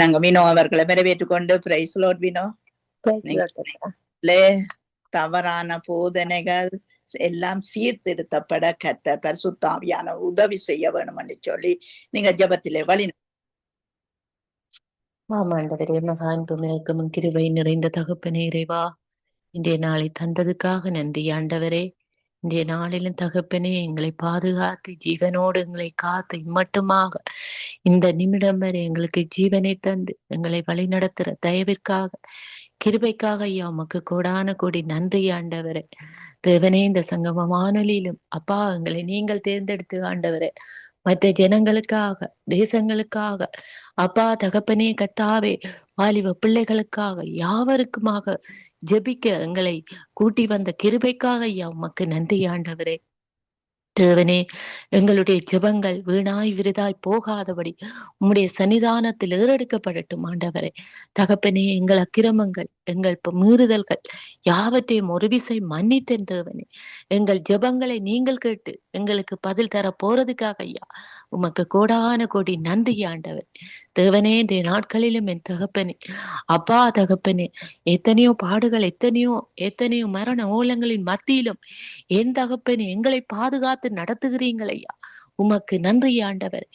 நாங்க வினோ அவர்களை வரவேற்றுக் கொண்டு பிரைஸ் லார்ட் வினோ. தவறான போதனைகள் எல்லாம் சீர்திருத்தப்பட கர்த்தர் பரிசுத்த ஆவியான உதவி செய்ய வேணும் என்று சொல்லி நீங்க ஜெபத்திலே வழி. ஆமாண்டவரே மகான்பும் கிருபை நிறைந்த தகப்பனே இறைவா இன்றைய நாளை தந்ததுக்காக நன்றி ஆண்டவரே. இன்றைய நாளிலும் தகப்பனே எங்களை பாதுகாத்து ஜீவனோடு எங்களை காத்து இம்மட்டுமாக இந்த நிமிடம் வரை எங்களுக்கு ஜீவனை தந்து எங்களை வழி நடத்துற தயவிற்காக கிருபைக்காக ஐயா உமக்கு கோடான கோடி நன்றி ஆண்டவரே. தேவனே, இந்த சங்கம வானொலியிலும் அப்பா எங்களை நீங்கள் தேர்ந்தெடுத்து ஆண்டவரே மற்ற ஜனங்களுக்காக தேசங்களுக்காக அப்பா தகப்பனே கத்தாவே வாலிப பிள்ளைகளுக்காக யாவருக்குமாக ஜெபிக்க எங்களை கூட்டி வந்த கிருபைக்காக ஐயா உமக்கு நன்றி ஆண்டவரே. தேவனே, எங்களுடைய ஜெபங்கள் வீணாய் விருதாய் போகாதபடி உம்முடைய சன்னிதானத்தில் ஏறெடுக்கப்படட்டும் ஆண்டவரே. தகப்பனே, எங்கள் அக்கிரமங்கள் எங்கள் மீறுதல்கள் யாவற்றையும் ஒரு விசை மன்னித்தேன் தேவனே. எங்கள் ஜெபங்களை நீங்கள் கேட்டு எங்களுக்கு பதில் தர போறதுக்காக ஐயா உமக்கு கோடான கோடி நன்றி ஆண்டவர். தேவனே, இன்றைய நாட்களிலும் என் தகப்பனே அப்பா தகப்பனே எத்தனையோ பாடுகள் எத்தனையோ மரண ஓலங்களின் மத்தியிலும் என் தகப்பனே எங்களை பாதுகாத்து நடத்துகிறீங்கள் ஐயா உமக்கு நன்றி ஆண்டவர்.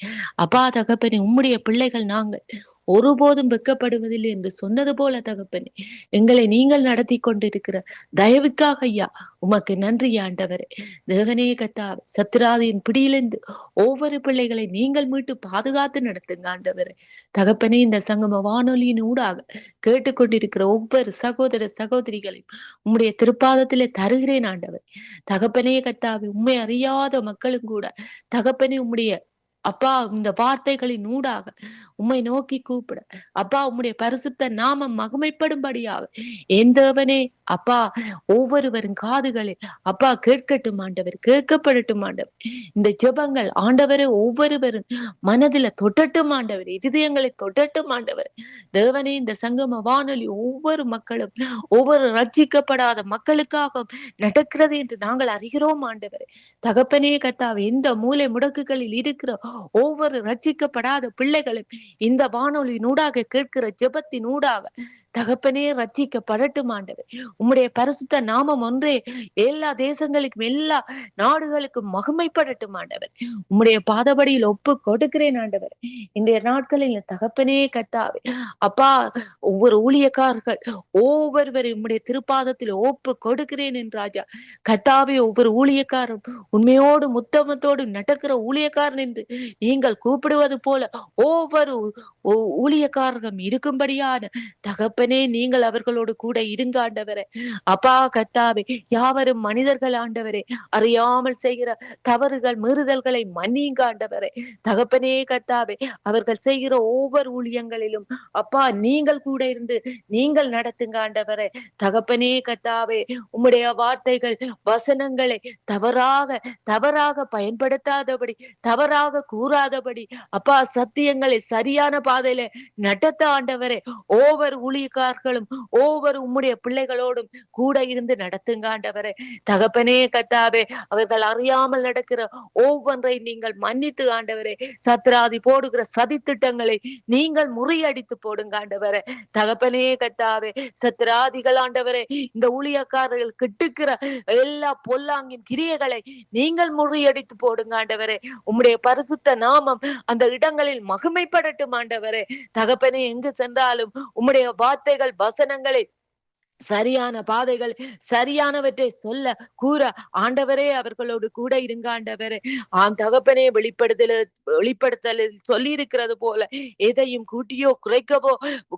அப்பா தகப்பனே, உம்முடைய பிள்ளைகள் நாங்கள் ஒருபோதும் வெட்கப்படுவதில்லை என்று சொன்னது போல தகப்பனே எங்களை நீங்கள் நடத்தி கொண்டிருக்கிற தயவுக்காக ஐயா உமக்கு நன்றி ஆண்டவரே. தேவனே கத்தாவே, சத்ராதியின் பிடியிலிருந்து ஒவ்வொரு பிள்ளைகளை நீங்கள் மீட்டு பாதுகாத்து நடத்துங்க ஆண்டவரே. தகப்பனே, இந்த சங்கம வானொலியின் ஊடாக கேட்டுக்கொண்டிருக்கிற ஒவ்வொரு சகோதர சகோதரிகளையும் உம்முடைய திருப்பாதத்திலே தருகிறேன் ஆண்டவர். தகப்பனே கத்தாவே, உண்மை அறியாத மக்களும் கூட தகப்பனே உம்முடைய அப்பா இந்த வார்த்தைகளின் ஊடாக உம்மை நோக்கி கூப்பிட அப்பா உம்முடைய பரிசுத்த நாமம் மகிமைப்படும்படியாக என் தேவனே அப்பா ஒவ்வொருவரும் காதுகளே அப்பா கேட்கட்டும் ஆண்டவர், கேட்கப்படட்டும் ஆண்டவர். இந்த ஜெபங்கள் ஆண்டவரை ஒவ்வொருவரும் மனதில தொட்டட்டும் ஆண்டவர், இருதயங்களை தொட்டட்டும் ஆண்டவர். தேவனே, இந்த சங்கம வானொலி ஒவ்வொரு மக்களும் ஒவ்வொரு ரட்சிக்கப்படாத மக்களுக்காக நடக்கிறது என்று நாங்கள் அறிகிறோம் ஆண்டவர். தகப்பனே கத்தாவே, இந்த மூலை முடக்குகளில் இருக்கிற ஒவ்வொரு ரட்சிக்கப்படாத பிள்ளைகளும் இந்த வானொலி நூடாக கேட்கிற ஜெபத்தின் ஊடாக தகப்பனே ரட்சிக்கப்படட்டும் ஆண்டவர். உம்முடைய பரிசுத்த நாமம் ஒன்றே எல்லா தேசங்களுக்கும் எல்லா நாடுகளுக்கும் மகிமைப்படட்டும் ஆண்டவர். உம்முடைய பாதபடியில் ஒப்பு கொடுக்கிறேன் ஆண்டவர். இந்த நாட்களில் தகப்பனே கத்தாவே அப்பா ஒவ்வொரு ஊழியக்காரர்கள் ஒவ்வொருவரையும் உம்முடைய திருப்பாதத்தில் ஒப்பு கொடுக்கிறேன் என் ராஜா. கத்தாவே, ஒவ்வொரு ஊழியக்காரரும் உண்மையோடு முத்தமத்தோடு நடக்கிற ஊழியக்காரன் என்று நீங்கள் கூப்பிடுவது போல ஒவ்வொரு ஊழியக்காரரும் இருக்கும்படியான தகப்பனே நீங்கள் அவர்களோடு கூட இருங்க ஆண்டவரே. அப்பா கத்தாவே, யாவரும் மனிதர்கள் ஆண்டவரே, அறியாமல் செய்கிற தவறுகள் மீறுதல்களை மன்னிங்க ஆண்டவரே. தகப்பனே கத்தாவே, அவர்கள் செய்கிற ஒவ்வொரு ஊழியங்களிலும் அப்பா நீங்கள் கூட இருந்து நீங்கள் நடத்துங்க ஆண்டவரே. தகப்பனே கத்தாவே, உம்முடைய வார்த்தைகள் வசனங்களை தவறாக பயன்படுத்தாதபடி தவறாக கூறாதபடி அப்பா சத்தியங்களை சரியான பாதையில நடத்த ஆண்டவரே ஒவ்வொரு ஊழியக்காரர்களும் ஒவ்வொரு உம்முடைய பிள்ளைகளோடும் கூட இருந்து நடத்துங்க ஆண்டவரே. தகப்பனே கத்தாவே, அவர்கள் அறியாமல் நடக்கிற ஒவ்வொன்றை நீங்கள் மன்னித்து ஆண்டவரே. சத்ராதி போடுகிற சதி திட்டங்களை நீங்கள் முறியடித்து போடுங்க ஆண்டவரே. தகப்பனே கத்தாவே, சத்ராதிகள் ஆண்டவரே இந்த ஊழியக்காரர்கள் கிட்டுக்கிற எல்லா பொல்லாங்கின் கிரியைகளை நீங்கள் முறியடித்து போடுங்க ஆண்டவரே. உம்முடைய பரிசுத்த நாமம் அந்த இடங்களில் மகிமைப்படட்டும் ஆண்டவரே. தகப்பனே, எங்கு சென்றாலும் உம்முடைய வார்த்தைகள் வசனங்களை சரியான பாதைகள் சரியானவற்றை சொல்ல கூற ஆண்டவரே அவர்களோடு கூட இருங்க ஆண்டவரே. தகப்பனே, வெளிப்படுத்தலில் சொல்லி இருக்கிறது போல எதையும் கூட்டியோ குறைக்கவோ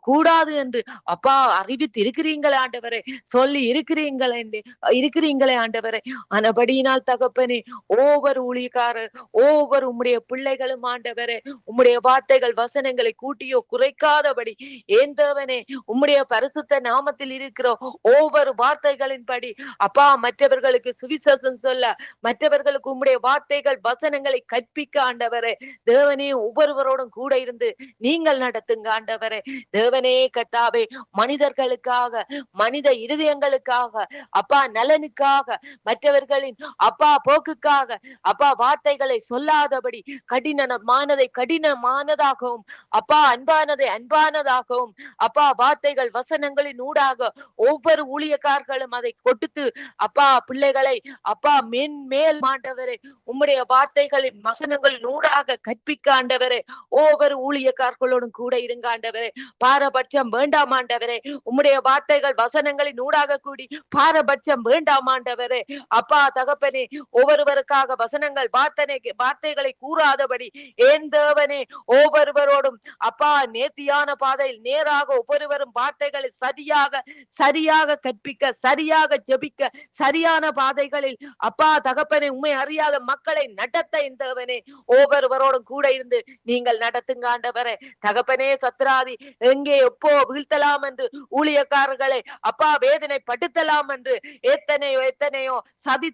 கூடாது என்று அப்பா அறிவித்து இருக்கிறீங்களே ஆண்டவரே, சொல்லி இருக்கிறீங்களே ஆண்டவரே. ஆனபடியினால் தகப்பனே, ஒவ்வொரு ஊழியக்காரர் ஒவ்வொரு உம்முடைய பிள்ளைகளும் ஆண்டவரே உம்முடைய வார்த்தைகள் வசனங்களை கூட்டியோ குறைக்காதபடி ஏன் தேவனே உம்முடைய பரிசுத்த நாமத்தில் இருக்கிற ஒவ்வொரு வார்த்தைகளின்படி அப்பா மற்றவர்களுக்கு சுவிசேஷம் சொல்ல மற்றவர்களுக்கு உம்முடைய வார்த்தைகள் வசனங்களை கற்பிக்க ஆண்டவரே. தேவனே, ஒவ்வொருவரோடும் கூட இருந்து நீங்கள் நடத்துங்க ஆண்டவரே. தேவனே கத்தாவே, மனிதர்களுக்காக மனித இருதயங்களுக்காக அப்பா நலனுக்காக மற்றவர்களின் அப்பா போக்குக்காக அப்பா வார்த்தைகளை சொல்லாதபடி கடினமானதை கடினமானதாகவும் அப்பா அன்பானதை அன்பானதாகவும் அப்பா வார்த்தைகள் வசனங்களின் ஊடாக ஒவ்வொரு ஊழியக்காரர்களும் அதை கொடுத்து அப்பா பிள்ளைகளை அப்பா மேல் ஆண்டவரே உம்முடைய வார்த்தைகளின் வசனங்களின் ஊடாக கற்பிக்க ஆண்டவரே ஒவ்வொரு ஊழியக்காரர்களோடும் கூட இருங்க ஆண்டவரே. பாரபட்சம் வேண்டாம் ஆண்டவரே. உம்முடைய வார்த்தைகள் வசனங்களின் ஊடாக கூடி பாரபட்சம் வேண்டாம் ஆண்டவரே. அப்பா தகப்பனே ஒவ்வொருவருக்காக வசனங்கள் வார்த்தைகளை கூறாதபடி ஏன் தேவனே ஒவ்வொருவரோடும் அப்பா நேர்த்தியான பாதையில் நேராக ஒவ்வொருவரும் வார்த்தைகளை சரியாக கற்பிக்க, சரியாக ஜெபிக்க, சரியான பாதைகளில் அப்பா தகப்பனே உண்மை அறியாத மக்களை நடத்த தேவனே ஒவ்வொருவரோடும் கூட இருந்து நீங்கள் நடத்துங்க ஆண்டவரே. தகப்பனே சத்ராதி எங்கே எப்போ வீழ்த்தலாம் என்று ஊழியக்காரர்களை அப்பா வேதனை படுத்தலாம் என்று எத்தனையோ சதி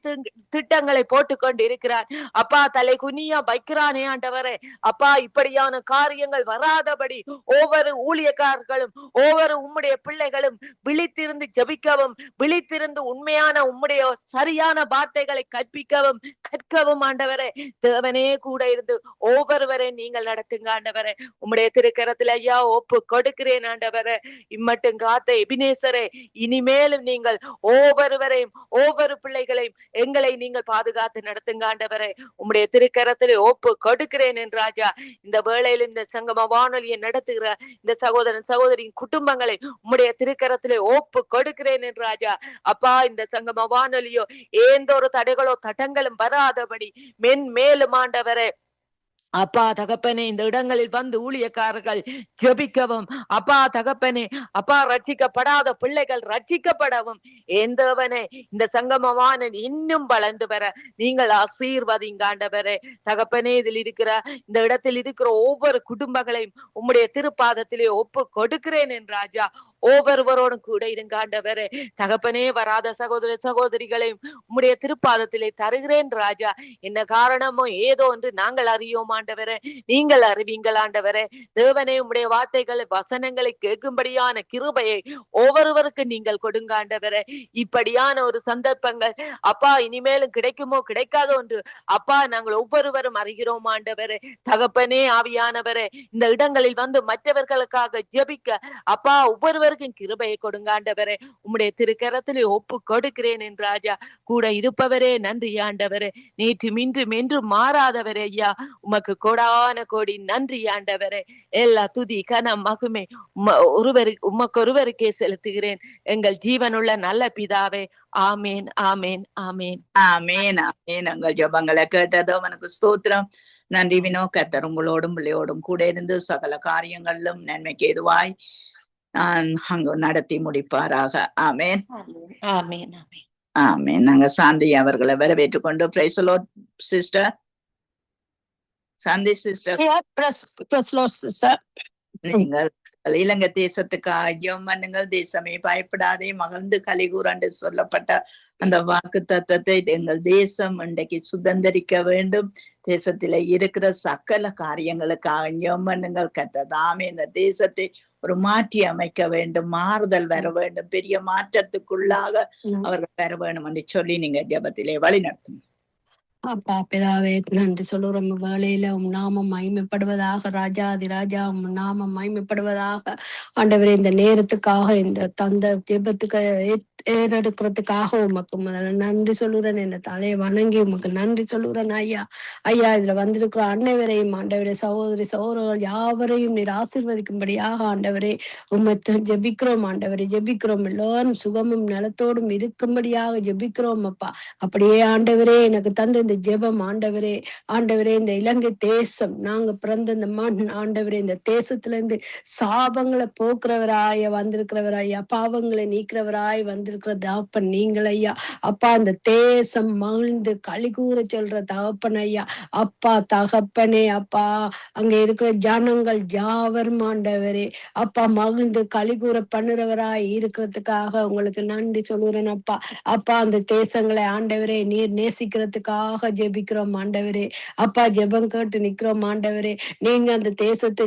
திட்டங்களை போட்டுக்கொண்டு இருக்கிறார். அப்பா தலை குனியா வைக்கிறானே ஆண்டவரே. அப்பா இப்படியான காரியங்கள் வராதபடி ஒவ்வொரு ஊழியக்காரர்களும் ஒவ்வொரு உம்முடைய பிள்ளைகளும் விழித்திருந்து ஜெபிக்கவும், விழித்திருந்து உண்மையான உம்முடைய சரியான வார்த்தைகளை கற்கவும் ஆண்டவரே தேவனே கூட இருந்து ஒவ்வொருவரை நீங்கள் நடத்துங்க ஆண்டவரே. உம்முடைய திருக்கரத்தில் ஐயா ஒப்பு கொடுக்கிறேன் ஆண்டவரே. இம்மட்டும் காத்த எபினேசரே இனிமேலும் நீங்கள் ஒவ்வொருவரையும் ஒவ்வொரு பிள்ளைகளையும் எங்களை நீங்கள் பாதுகாத்து நடத்துங்க ஆண்டவரே. உம்முடைய திருக்கரத்திலே ஒப்பு கொடுக்கிறேன் என்று ராஜா. இந்த வேளையில் இந்த சங்கம வானொலியை நடத்துகிற இந்த சகோதரன் சகோதரியின் குடும்பங்களை உம்முடைய திருக்கரத்திலே ஒப்பு கொடுக்கிறேன் என்று ராஜா. அப்பா இந்த சங்கம வானொலியோ எந்த ஒரு தடைகளோ தட்டங்களும் வராதபடி மேலும் ஆண்டவரே அப்பா தகப்பனே இந்த இடங்களில் வந்து ஊழியக்காரர்கள் ஜெபிக்கவும், அப்பா தகப்பனே அப்பா ரட்சிக்கப்படாத பிள்ளைகள் ரட்சிக்கப்படவும் ஏந்தவனே இந்த சங்கமவான இன்னும் வளர்ந்து வர நீங்கள் ஆசீர்வதிங்க ஆண்டவரே. தகப்பனே இந்த இடத்தில் இருக்கிற ஒவ்வொரு குடும்பங்களையும் உம்முடைய திருப்பாதத்திலே ஒப்பு கொடுக்கிறேன் என்று ராஜா. ஒவ்வொருவரோடும் கூட இருங்க ஆண்டவரே. தகப்பனே வராத சகோதர சகோதரிகளையும் உம்முடைய திருப்பாதத்திலே தருகிறேன் ராஜா. என்ன காரணமோ ஏதோ என்று நாங்கள் அறியோம் ஆண்டவரே, நீங்கள் அறிவீங்கள் ஆண்டவரே. தேவனே உம்முடைய வார்த்தைகளை வசனங்களை கேட்கும்படியான கிருபையை ஒவ்வொருவருக்கு நீங்கள் கொடுங்க ஆண்டவரே. இப்படியான ஒரு சந்தர்ப்பங்கள் அப்பா இனிமேலும் கிடைக்குமோ கிடைக்காதோ என்று அப்பா நாங்கள் ஒவ்வொருவரும் அறிகிறோம் ஆண்டவரே. தகப்பனே ஆவியானவரே இந்த இடங்களில் வந்து மற்றவர்களுக்காக ஜெபிக்க அப்பா ஒவ்வொருவருக்கும் கிருபையை கொடுங்க ஆண்டவரே. உம்முடைய திருக்கரத்திலே ஒப்பு கொடுக்கிறேன் என்று ராஜா. கூட இருப்பவரே நன்றி ஆண்டவரே. நேற்றும் இன்றும் என்றும் மாறாதவரே ஐயா. உமக்கு கோடான கோடி நன்றி ஆண்டவரே. எல்லா துதி கனம் மகிமை உமக்கு ஒருவருக்கே செலுத்துகிறேன் எங்கள் ஜீவனுள்ள நல்ல பிதாவே. ஆமேன் ஆமேன் ஆமேன் ஆமேன் ஆமேன். உங்கள் ஜெபங்களை கேட்டதோ உனக்கு ஸ்தோத்திரம். நன்றி வினோ. கர்த்தர் உங்களோடும் பிள்ளையோடும் கூட இருந்து சகல காரியங்களிலும் நன்மைக்கு ஏதுவாய் அங்கு நடத்தி முடிப்பாராக. ஆமேன் ஆமேன் ஆமேன் ஆமேன். நாங்க சாந்தி அவர்களை வரவேற்றுக் கொண்டு praise the lord sister. Shanti sister, நீங்கள் இலங்கை தேசத்துக்காக ஜெபம் பண்ணுங்கள். தேசமே பயப்படாதே மகிழ்ந்து கலிகூர் என்று சொல்லப்பட்ட அந்த வாக்கு தத்தத்தை எங்கள் தேசம் இன்றைக்கு சுதந்திரிக்க வேண்டும். தேசத்தில இருக்கிற சகல காரியங்களுக்காக ஜெபம் பண்ணுங்கள். கர்த்ததாமே இந்த தேசத்தை ஒரு மாற்றி அமைக்க வேண்டும், மாறுதல் வர வேண்டும், பெரிய மாற்றத்துக்குள்ளாக அவர்கள் வர வேண்டும் என்று சொல்லி நீங்க ஜெபத்திலே வழி நடத்துங்க. அப்பா பிதாவே நன்றி சொல்லுறோம். வேளையில நாமம் மகிமைப்படுவதாக ராஜாதி ராஜா, நாமம் மகிமைப்படுவதாக ஆண்டவரே. இந்த நேரத்துக்காக இந்த தந்த ஜெபத்துக்கு ஏறெடுக்கிறதுக்காக உமக்கு முதல்ல நன்றி சொல்லுறேன். என்ன தலையை வணங்கி உமக்கு நன்றி சொல்லுறேன் ஐயா. ஐயா இதுல வந்திருக்கிற அன்னைவரையும் ஆண்டவரே, சகோதரி சகோதரர்கள் யாவரையும் நீர் ஆசீர்வதிக்கும்படியாக ஆண்டவரே உம்மை ஜெபிக்கிறோம் ஆண்டவரே. ஜெபிக்கிறோம் எல்லோரும் சுகமும் நலத்தோடும் இருக்கும்படியாக ஜெபிக்கிறோம் அப்பா. அப்படியே ஆண்டவரே எனக்கு தந்த இந்த ஜெபம் ஆண்டவரே, ஆண்டவரே இந்த இலங்கை தேசம் நாங்க பிறந்த இந்த மண் ஆண்டவரே, இந்த தேசத்துல இருந்து சாபங்களை போக்குறவராய வந்திருக்கிறவராயா, பாவங்களை நீக்கிறவராய் வந்திருக்கிற தகப்பன் நீங்கள் ஐயா. அப்பா இந்த தேசம் மகிழ்ந்து களிகூற சொல்ற தகப்பன் ஐயா. அப்பா தகப்பனே அப்பா அங்க இருக்கிற ஜனங்கள் யாவரும் ஆண்டவரே அப்பா மகிழ்ந்து களிகூற பண்ணுறவராய் இருக்கிறதுக்காக உங்களுக்கு நன்றி சொல்லுறேன் அப்பா. அப்பா அந்த தேசங்களை ஆண்டவரே நீர் நேசிக்கிறதுக்காக ஜெபிக்கிறோம் ஆண்டவரே. அப்பா ஜெபம் கேட்டு நிக்கிறோம் ஆண்டவரே. நீங்க அந்த தேசத்தை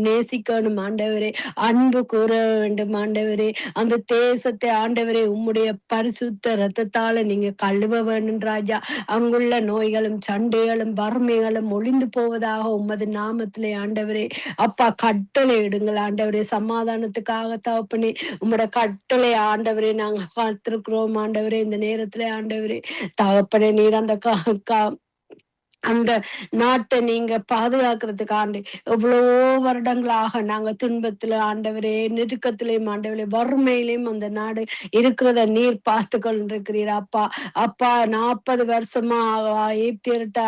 நேசிக்கணும் ஆண்டவரே. அன்பு கூற வேண்டும் ஆண்டவரே. அந்த தேசத்தை ஆண்டவரே உம்முடைய பரிசுத்த ரத்தத்தால நீங்க கழுவ வேண்டும் ராஜா. அங்குள்ள நோய்களும் சண்டைகளும் வறுமைகளும் ஒளிந்து போவதாக உமது நாமத்திலே ஆண்டவரே. அப்பா கட்டளை இடுங்கள் ஆண்டவரே. சமாதானத்துக்காக தகப்பனே உம்முடைய கட்டளை ஆண்டவரே நாங்க காத்திருக்கிறோம் ஆண்டவரே. இந்த நேரத்திலே ஆண்டவரே தகப்பனே நீர் அந்த நாட்டை நீங்க பாதுகாக்கிறதுக்காண்டி எவ்வளவோ வருடங்களாக நாங்க துன்பத்துல ஆண்டவரே, நெருக்கத்திலையும் ஆண்டவரே, வறுமையிலையும் அந்த நாடு இருக்கிறத நீர் பார்த்து கொண்டிருக்கிறீர் அப்பா. அப்பா 40 வருஷமா எகிப்தியர்கிட்ட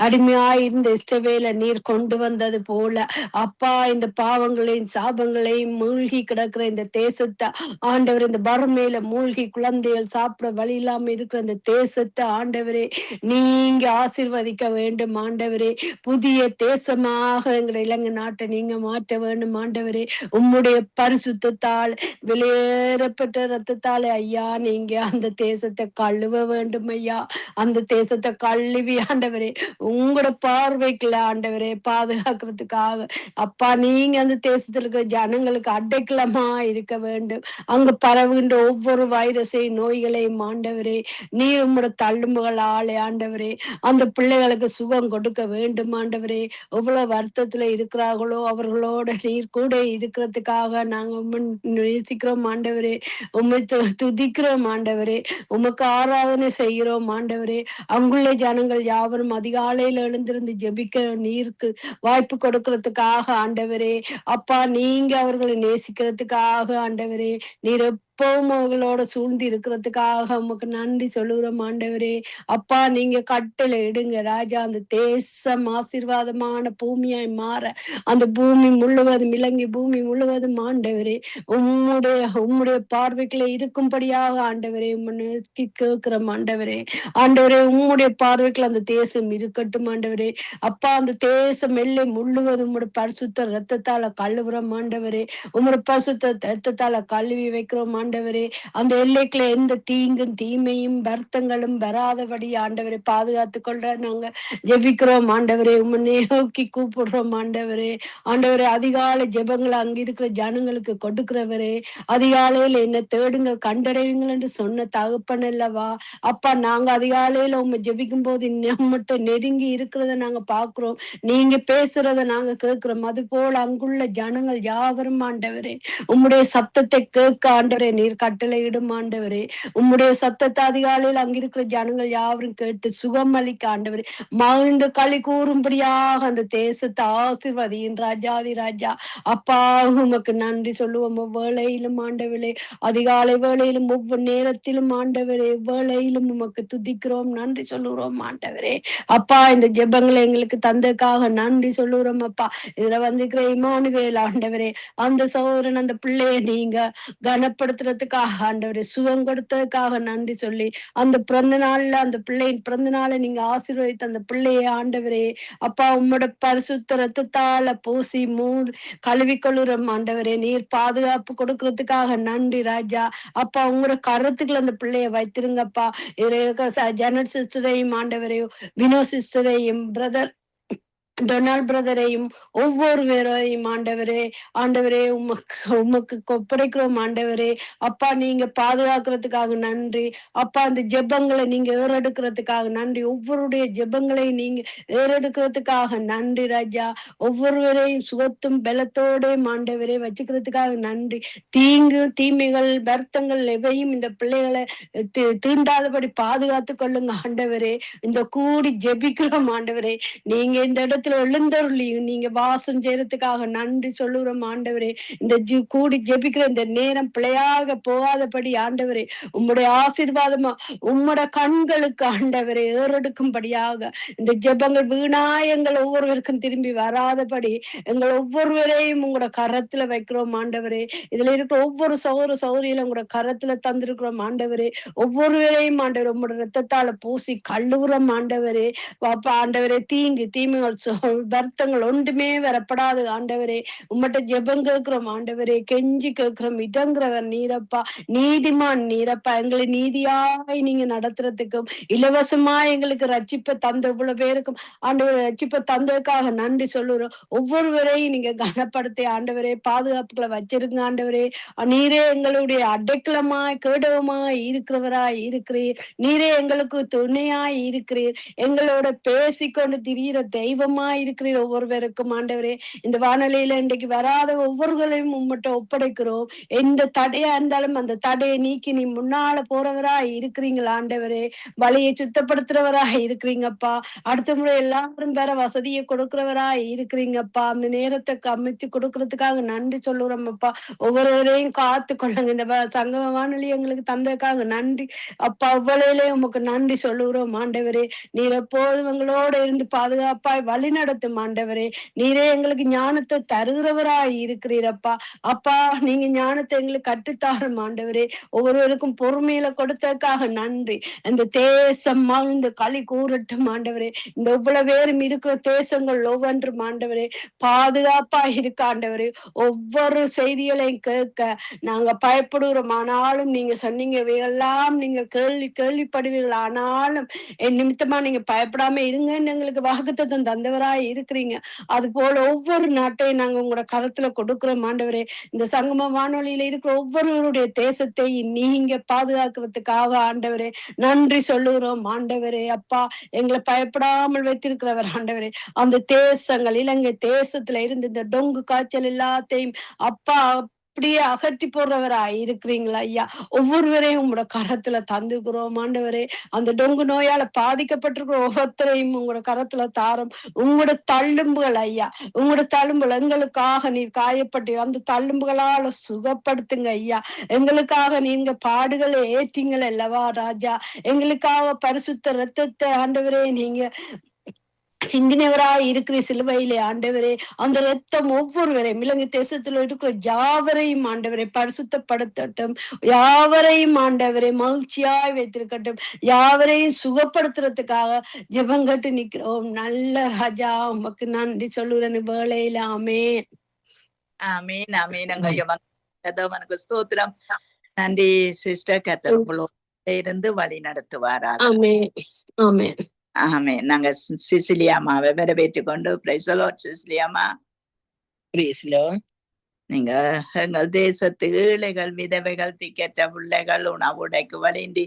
அடிமையாய் இருந்த இஸ்ரவேலை நீர் கொண்டு வந்தது போல அப்பா இந்த பாவங்களையும் சாபங்களையும் மூழ்கி கிடக்கிற இந்த தேசத்தை ஆண்டவர், இந்த வறுமையில மூழ்கி குழந்தைகள் சாப்பிட வழி இல்லாம இருக்கிற இந்த தேசத்தை ஆண்டவரே நீங்க ஆசீர்வதிக்க வேண்டும் ஆண்டவரே. புதிய தேசமாக எங்களை இலங்கை நாட்டை நீங்க மாற்ற வேண்டும் ஆண்டவரே. உம்முடைய பரிசுத்தத்தால் வெளியேறப்பட்ட ரத்தத்தாலே ஐயா நீங்க அந்த தேசத்தை கழுவ வேண்டும் ஐயா. அந்த தேசத்தை கழுவி ஆண்டவரே உங்களோட பார்வைக்குள்ள ஆண்டவரே பாதுகாக்கிறதுக்காக அப்பா நீங்க அந்த தேசத்துல இருக்கிற ஜனங்களுக்கு அடைக்கலமா இருக்க வேண்டும். அங்கு பரவுகின்ற ஒவ்வொரு வைரஸையும் நோய்களையும் ஆண்டவரே நீர் உங்களோட தள்ளும்புகள் ஆளே ஆண்டவரே அந்த பிள்ளைகளுக்கு சுகம் கொடுக்க வேண்டும் ஆண்டவரே. எவ்வளவு வருத்தத்துல இருக்கிறார்களோ அவர்களோட நீர் கூட இருக்கிறதுக்காக நாங்க நேசிக்கிறோம் ஆண்டவரே. உண்மை துதிக்கிறோம் ஆண்டவரே. உமக்கு ஆராதனை செய்கிறோம் ஆண்டவரே. அங்குள்ள ஜனங்கள் யாவரும் அதிகாலையில எழுந்திருந்து ஜெபிக்க நீருக்கு வாய்ப்பு கொடுக்கறதுக்காக ஆண்டவரே. அப்பா நீங்க அவர்களை நேசிக்கிறதுக்காக ஆண்டவரே நீர் எப்பவும் அவர்களோட சூழ்ந்து இருக்கிறதுக்காக உமக்கு நன்றி சொல்லுகிறோம் ஆண்டவரே. அப்பா நீங்க கட்டளை இடுங்க ராஜா. அந்த தேசம் ஆசீர்வாதமான பூமியாய் மாற அந்த பூமி முழுவதும் இலங்கை பூமி முழுவதும் ஆண்டவரே உம்முடைய பார்வைக்குள்ள இருக்கும்படியாக ஆண்டவரே உம்மை கேட்கிறோம் ஆண்டவரே. ஆண்டவரே உம்முடைய பார்வைக்குள்ள அந்த தேசம் இருக்கட்டும் ஆண்டவரே. அப்பா அந்த தேசம் எல்லை முழுவதும் உம்முடைய பரிசுத்த ரத்தத்தால கழுவுறோம் ஆண்டவரே. உம்முடைய பரிசுத்த ரத்தத்தால கழுவி வைக்கிறோம் ஆண்டவரே. அந்த எல்லைக்குள்ள எந்த தீங்கும் தீமையும் வருத்தங்களும் வராதபடி ஆண்டவரை பாதுகாத்து கொள்ள நாங்க ஜெபிக்கிறோம் ஆண்டவரே. உம்மை நோக்கி கூப்பிடுறோம் ஆண்டவரே. ஆண்டவரே அதிகாலை ஜெபங்களை அங்க இருக்கிற ஜனங்களுக்கு கொடுக்கிறவரே. அதிகாலையில என்ன தேடுங்கள் கண்டடைவீங்கள் என்று சொன்ன தகப்பன் அல்லவா அப்பா. நாங்க அதிகாலையில உண்மை ஜெபிக்கும் போது நம்மகிட்ட நெருங்கி இருக்கிறத நாங்க பாக்குறோம். நீங்க பேசுறத நாங்க கேட்கிறோம். அது போல அங்குள்ள ஜனங்கள் யாவரும் ஆண்டவரே உம்முடைய சத்தத்தை கேட்க ஆண்டவரே நீர் கட்டளையிடும் ஆண்டவரே. உம்முடைய சத்தத்தை அதிகாலையில் அங்கிருக்கிற ஜனங்கள் யாவரும் கேட்டு சுகம் அளிக்க ஆண்டவரே மகிழ்ந்து களி கூறும்படியாக அந்த தேசத்தை ஆசீர்வதியின் ராஜாதி ராஜா. அப்பா உமக்கு நன்றி சொல்லுவோம். வேளையிலும் ஆண்டவரே அதிகாலை வேளையிலும் ஒவ்வொரு நேரத்திலும் ஆண்டவரே வேளையிலும் உமக்கு துதிக்கிறோம் நன்றி சொல்லுகிறோம் ஆண்டவரே. அப்பா இந்த ஜெபங்களை எங்களுக்கு தந்ததுக்காக நன்றி சொல்லுகிறோம் அப்பா. இதுல வந்திருக்கிற இமானுவேல் ஆண்டவரே அந்த சகோதரன் அந்த பிள்ளைய நீங்க கனப்படுத்துறதுக்காக ஆண்டவரே சுகம் கொடுத்ததுக்காக நன்றி சொல்லி அந்த பிறந்த நாள்ல அந்த பிள்ளையின் பிறந்த நாளை நீங்க ஆசீர்வதித்த அந்த பிள்ளையை ஆண்டவரே அப்பா உம்மோட பரிசுத்த ரத்தத்தால பூசி கழுவிக்கொள்ளுறோம் ஆண்டவரே. நீர் பாதுகாப்பு கொடுக்கறதுக்காக நன்றி ராஜா. அப்பா உங்களோட கருத்துக்கள் அந்த பிள்ளைய வைத்திருங்கப்பா. இதுல இருக்க ஜெனட் சிஸ்டரையும் ஆண்டவரே வினோ சிஸ்டரையும் பிரதர் டொனால்ட் பிரதரையும் ஒவ்வொரு பேரையும் ஆண்டவரே உமக்கு கொப்படைக்கிறோம் ஆண்டவரே. அப்பா நீங்க பாதுகாக்கிறதுக்காக நன்றி அப்பா. அந்த ஜெபங்களை நீங்க ஏறெடுக்கிறதுக்காக நன்றி. ஒவ்வொருடைய ஜெபங்களையும் நீங்க ஏறெடுக்கிறதுக்காக நன்றி ராஜா. ஒவ்வொருவரையும் சுகத்தும் பலத்தோடையும் ஆண்டவரே வச்சுக்கிறதுக்காக நன்றி. தீமைகள் வருத்தங்கள் எவையும் இந்த பிள்ளைகளை தீண்டாதபடி பாதுகாத்து கொள்ளுங்க ஆண்டவரே. இந்த கூடி ஜெபிக்கிறோம் ஆண்டவரே. நீங்க இந்த இடத்துல எழுந்தருளி நீங்க வாசம் செய்யறதுக்காக நன்றி சொல்லுகிறோம் ஆண்டவரே. இந்த கூடி ஜெபிக்கிற இந்த நேரம் பிழையாக போகாதபடி ஆண்டவரே உம்முடைய ஆசீர்வாதமா உம்முடைய கண்களுக்கு ஆண்டவரை ஏறெடுக்கும்படியாக இந்த ஜெபங்கள் வீணாயங்கள் ஒவ்வொருவருக்கும் திரும்பி வராதபடி எங்கள் ஒவ்வொருவரையும் உங்களோட கரத்துல வைக்கிறோம் ஆண்டவரே. இதுல இருக்கிற ஒவ்வொரு சௌரியில உங்களோட கரத்துல தந்திருக்கிறோம் ஆண்டவரே. ஒவ்வொருவரையும் ஆண்டவர் உங்களோட ரத்தத்தால பூசி கழுவுறோம் ஆண்டவரே. ஆண்டவரே தீமைகள் வருத்தங்கள் ஒன்றுமே வரப்படாது ஆண்டவரே. உம்மட்ட ஜெபம் கேட்கிறோம் ஆண்டவரே, கெஞ்சி கேட்கிறோம். இடங்கிறவர் நீரப்பா, நீதிமான் நீரப்பா. எங்களை நீதியாய் நீங்க நடத்துறதுக்கும் இலவசமா எங்களுக்கு ரட்சிப்பை தந்த இவ்வளவு பேருக்கும் ஆண்டவரை ரட்சிப்பை தந்ததுக்காக நன்றி சொல்லுறோம். ஒவ்வொருவரையும் நீங்க கனப்படுத்தி ஆண்டவரே பாதுகாப்புகளை வச்சிருங்க ஆண்டவரே. நீரே எங்களுடைய அடைக்கலமாய் கேடவமாய் இருக்கிறவராய் இருக்கிறீர். நீரே எங்களுக்கு துணையாய் இருக்கிறீர். எங்களோட பேசிக்கொண்டு திரியிற தெய்வமாய் இருக்கிறீர் ஒவ்வொருவருக்கும் ஆண்டவரே. இந்த வானொலியில இன்றைக்கு வராத ஒவ்வொருவரையும் உம்மட்ட ஒப்படைக்கிறோம். எந்த தடையா இருந்தாலும் அந்த தடையை நீக்கி நீ முன்னால போறவராய் இருக்கிறீங்களா ஆண்டவரே. வழியை சுத்தப்படுத்துறவராய் இருக்கிறீங்கப்பா. அடுத்த முறை எல்லாரும் வேற வசதியை கொடுக்கிறவராய் இருக்கிறீங்கப்பா. அந்த நேரத்தை அமைத்து கொடுக்கறதுக்காக நன்றி சொல்லுறோம்ப்பா. ஒவ்வொருவரையும் காத்து கொள்ளுங்க. இந்த சங்கம வானொலி எங்களுக்கு தந்ததுக்காக நன்றி அப்பா. அவ்வளவுலே உமக்கு நன்றி சொல்லுகிறோம் ஆண்டவரே. நீர் எப்போதும் எங்களோட இருந்து பாதுகாப்பாய் வழி நடத்தும் ஆண்டவரே. நீரே எங்களுக்கு ஞானத்தை தருகிறவராய் இருக்கிறீரப்பா. அப்பா நீங்க ஞானத்தை எங்களுக்கு கற்றுத்தாரும் ஆண்டவரே. ஒவ்வொருவருக்கும் பொறுமையில கொடுத்ததுக்காக நன்றி. இந்த தேசம் மகிழ்ந்து களி கூறட்டும் ஆண்டவரே. இந்த இவ்வளவு பேரும் இருக்கிற தேசங்கள் ஒவ்வொன்றும் ஆண்டவரே பாதுகாப்பா இருக்க ஆண்டவரே. ஒவ்வொரு செய்திகளையும் கேட்க நாங்க பயப்படுகிறோம். ஆனாலும் நீங்க சொன்னீங்க இவையெல்லாம் நீங்க கேள்விப்படுவீர்கள். ஆனாலும் என் நிமித்தமா நீங்க பயப்படாம இருங்கன்னு எங்களுக்கு வாக்குத்தத்தம் தந்தவராய் இருக்கிறீங்க. அது போல ஒவ்வொரு நாட்டையும் நாங்க உங்களோட கருத்துல கொடுக்கிறோம் ஆண்டவரே. இந்த சங்கம வானொலியில இருக்கிற ஒவ்வொருவருடைய தேசத்தை நீங்க பாதுகாக்கிறதுக்காக ஆண்டவரே நன்றி சொல்லுகிறோம் ஆண்டவரே. அப்பா எங்களை பயப்படாமல் வைத்திருக்கிறவர் ஆண்டவரே. அந்த தேசங்கள் இலங்கை தேசத்துல இருந்து இந்த டொங்கு காய்ச்சல் எல்லாத்தையும் அப்பா அப்படியே அகற்றி போடுறவராய் இருக்கிறீங்களா ஐயா. ஒவ்வொருவரையும் உங்களோட கரத்துல தந்துக்கிறோம் ஆண்டவரே. அந்த டொங்கு நோயால பாதிக்கப்பட்டிருக்கிற ஒவ்வொருத்தரையும் உங்களோட கரத்துல தாரும். உங்களோட தள்ளும்புகள் ஐயா, உங்களோட தள்ளும்புகள் எங்களுக்காக நீர் காயப்பட்டு அந்த தள்ளும்புகளால சுகப்படுத்துங்க ஐயா. எங்களுக்காக நீங்க பாடுகளை ஏற்றீங்கள் அல்லவா ராஜா. எங்களுக்காக பரிசுத்த ரத்தத்தை ஆண்டவரே நீங்க சிந்தினவராய் இருக்கிற சிலுவையிலே ஆண்டவரே. அந்த ரத்தம் ஒவ்வொருவரையும் இலங்கை தேசத்துல இருக்கிற யாவரையும் ஆண்டவரை பரிசுத்தப்படுத்தட்டும். யாவரையும் ஆண்டவரை மகிழ்ச்சியாய் வைத்திருக்கட்டும். யாவரையும் சுகப்படுத்துறதுக்காக ஜெபங்கட்டு நிக்கிறோம். நல்ல ராஜா உமக்கு நன்றி சொல்லுறேன் வேளையில. ஆமென். ஆமீன் ஆமீன். எங்களுக்கு ஸ்தோத்திரம். நன்றி சிஸ்டர். கர்த்தர் உங்களோட இருந்து வழி நடத்துவாராக. ஆமென் ஆமென். ஆமே. நாங்க சிசிலியாமாவை வரவேற்றுக் கொண்டு பிரைஸ் தி லார்ட் சிசிலியாமா. Praise the Lord. நீங்க எங்கள் தேசத்து ஏழைகள், விதவைகள், திக்கற்ற பிள்ளைகள், உணவுடைக்கு வழியின்றி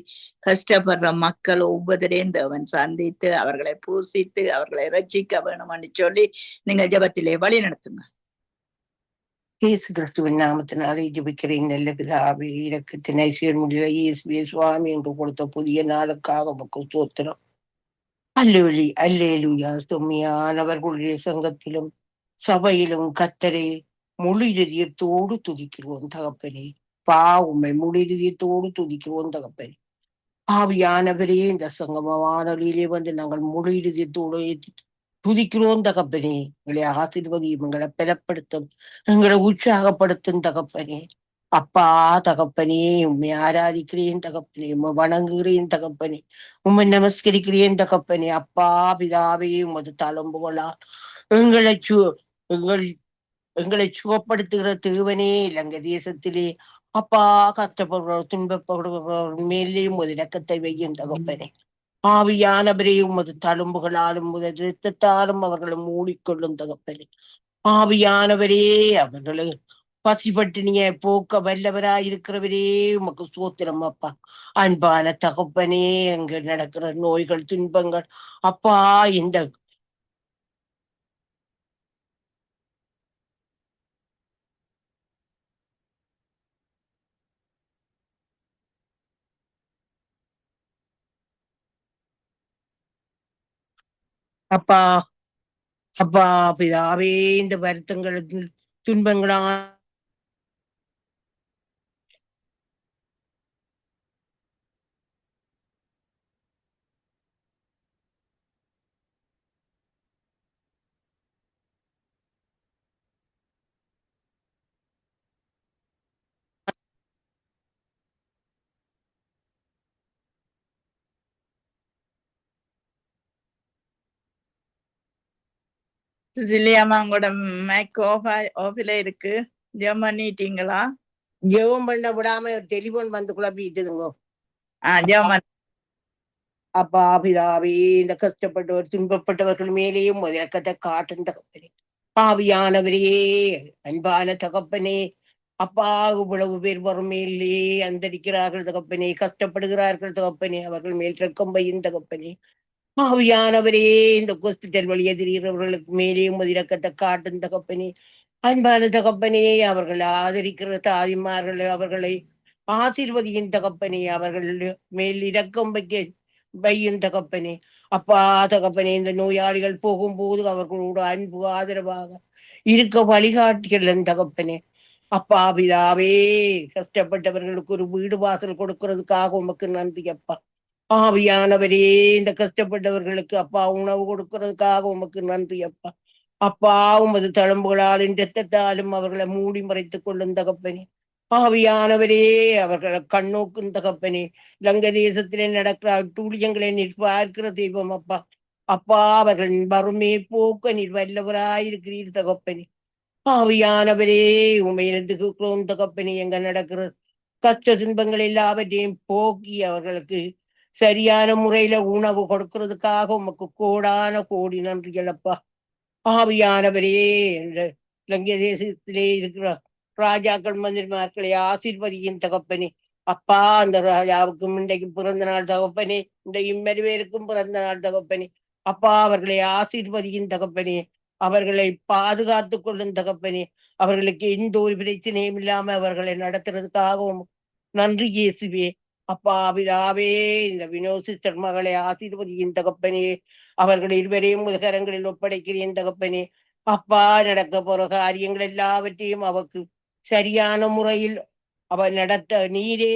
கஷ்டப்படுற மக்கள் ஒவ்வொருவரையும் தேவன் சந்தித்து அவர்களை பூசித்து அவர்களை ரட்சிக்க வேணும்னு சொல்லி நீங்க ஜெபத்திலே வழி நடத்துங்க. இயேசு கிறிஸ்துவின் நாமத்தினாலே ஜெபிக்கிறேன். நல்ல பிதாவே, இரக்கத்தின் ஐஸ்வர்யமுள்ள இயேசுவே சுவாமி என்று கொடுத்த புதிய நாளுக்காக உமக்கு ஸ்தோத்திரம். அல்லேலூயா. செம்மையானவர்களுடைய சங்கத்திலும் சபையிலும் கர்த்தரை முழு இதயத்தோடு துதிக்கிறோம் தகப்பனே. உம்மை முழு இதயத்தோடு துதிக்கிறோம் தகப்பனே. ஆவியானவரே, இந்த சங்கம வானொலியிலே வந்து நாங்கள் முழு இதயத்தோடு துதிக்கிறோம் தகப்பனே. எங்களை ஆசீர்வதியும், எங்களை பலப்படுத்தும், எங்களை உற்சாகப்படுத்தும் தகப்பனே. அப்பா தகப்பனே, உம்மை ஆராதிக்கிறேன் தகப்பனே, உம்மை வணங்குகிறேன் தகப்பனே, உம்மை நமஸ்கரிக்கிறேன் தகப்பனே. அப்பா பிதாவே, உமது தழும்புகளால் எங்களை சுகப்படுத்துகிற தேவனே. இலங்கை தேசத்திலே அப்பா கஷ்டப்படுறவர், துன்பப்படுகிறவர் மேலே உமது இரக்கத்தை வையும் தகப்பனே. ஆவியானவரே, உமது தழும்புகளாலும் உமது இரத்தத்தாலும் அவர்களை மூடிக்கொள்ளும் தகப்பனே. ஆவியானவரே, அவர்களை பசிபட்டினிய போக்க வல்லவராய் இருக்கிறவரே உமக்கு ஸ்தோத்திரம் அப்பா. அன்பான தகப்பனே, அங்க நடக்கிற நோய்கள், துன்பங்கள் அப்பா, இந்த அப்பா அப்பா பிதாவே, இந்த வருத்தங்கள் துன்பங்களா சிசிலியாமா உங்களோட மைக் ஆஃபில இருக்கு. ஜெபம் பண்ணிட்டீங்களா? ஜெபம் பண்ண விடாம டெலிபோன் வந்து குழப்பிட்டுதுங்கோ. ஜெபம். அப்பா பிதாவே, இந்த கஷ்டப்பட்டவர் துன்பப்பட்டவர்கள் மேலேயும் இரக்கத்தை காட்டும் தகப்பனே. ஆவியானவரே, அன்பான தகப்பனே, அப்பா இவ்வளவு பேர் வறுமையிலே அந்தரிக்கிறார்கள் தகப்பனே, கஷ்டப்படுகிறார்கள் தகப்பனே, அவர்கள் மேல் இரக்கம் வையும் தகப்பனே. ஆவியானவரே, இந்த ஹாஸ்பிட்டல் வழியே திரிகிறவர்களுக்கு மேலேயும் இரக்கத்தை காட்டும் தகப்பனே. அன்பான தகப்பனே, அவர்கள் ஆதரிக்கிற தாய்மார்கள் அவர்களை ஆசீர்வதியின் தகப்பனே, அவர்கள் மேல் இரக்கம் வையும் தகப்பனே. அப்பா தகப்பனே, இந்த நோயாளிகள் போகும்போது அவர்களோட அன்பு ஆதரவாக இருக்க வழிகாட்டிகள் தகப்பனே. அப்பா பிதாவே, கஷ்டப்பட்டவர்களுக்கு ஒரு வீடு வாசல் கொடுக்கறதுக்காக உமக்கு நன்றி அப்பா. ஆவியானவரே, இந்த கஷ்டப்பட்டவர்களுக்கு அப்பா உணவு கொடுக்கறதுக்காக உமக்கு நன்றி அப்பா. அப்பா உமது தழும்புகளாலும் இரத்தத்தாலும் அவர்களை மூடி மறைத்துக் கொள்ளும் தகப்பனே. ஆவியானவரே, அவர்களை கண்ணோக்கும் தகப்பனே. லங்க தேசத்திலே நடக்கிற அட்டூழியங்களை நீர் பார்க்கிற தெய்வம் அப்பா. அப்பா அவர்களின் வறுமையை போக்க நீர் வல்லவராயிருக்கிறீர் தகப்பனே. ஆவியானவரே, உமையினத்துக்கு தகப்பனே, எங்க நடக்கிற கஷ்ட துன்பங்கள் எல்லாவற்றையும் போக்கி அவர்களுக்கு சரியான முறையில உணவு கொடுக்கறதுக்காக உமக்கு கோடான கோடி நன்றிகள் அப்பா. ஆவியானவரே, லங்க தேசத்திலே இருக்கிற ராஜாக்கள் மந்திரிமார்களை ஆசீர்வதியின் தகப்பனே. அப்பா அந்த ராஜாவுக்கும் இன்றைக்கு பிறந்த நாள் தகப்பனே, இந்த இம்மருவேருக்கும் பிறந்த நாள் தகப்பனே. அப்பா அவர்களை ஆசீர்வதியின் தகப்பனே, அவர்களை பாதுகாத்து கொள்ளும் தகப்பனே. அவர்களுக்கு எந்த ஒரு பிரச்சனையும் இல்லாம அவர்களை நடத்துறதுக்காகவும் நன்றி இயேசுவே. அப்பா பிதாவே, இந்த வினோத் சிஸ்டர் மகளை ஆசீர்வதியின் தகப்பனே. அவர்கள் இருவரையும் கரங்களில் ஒப்படைக்கிறேன் தகப்பனே. அப்பா நடக்க போற காரியங்கள் எல்லாவற்றையும் அவருக்கு சரியான முறையில் அவர் நடத்த நீரே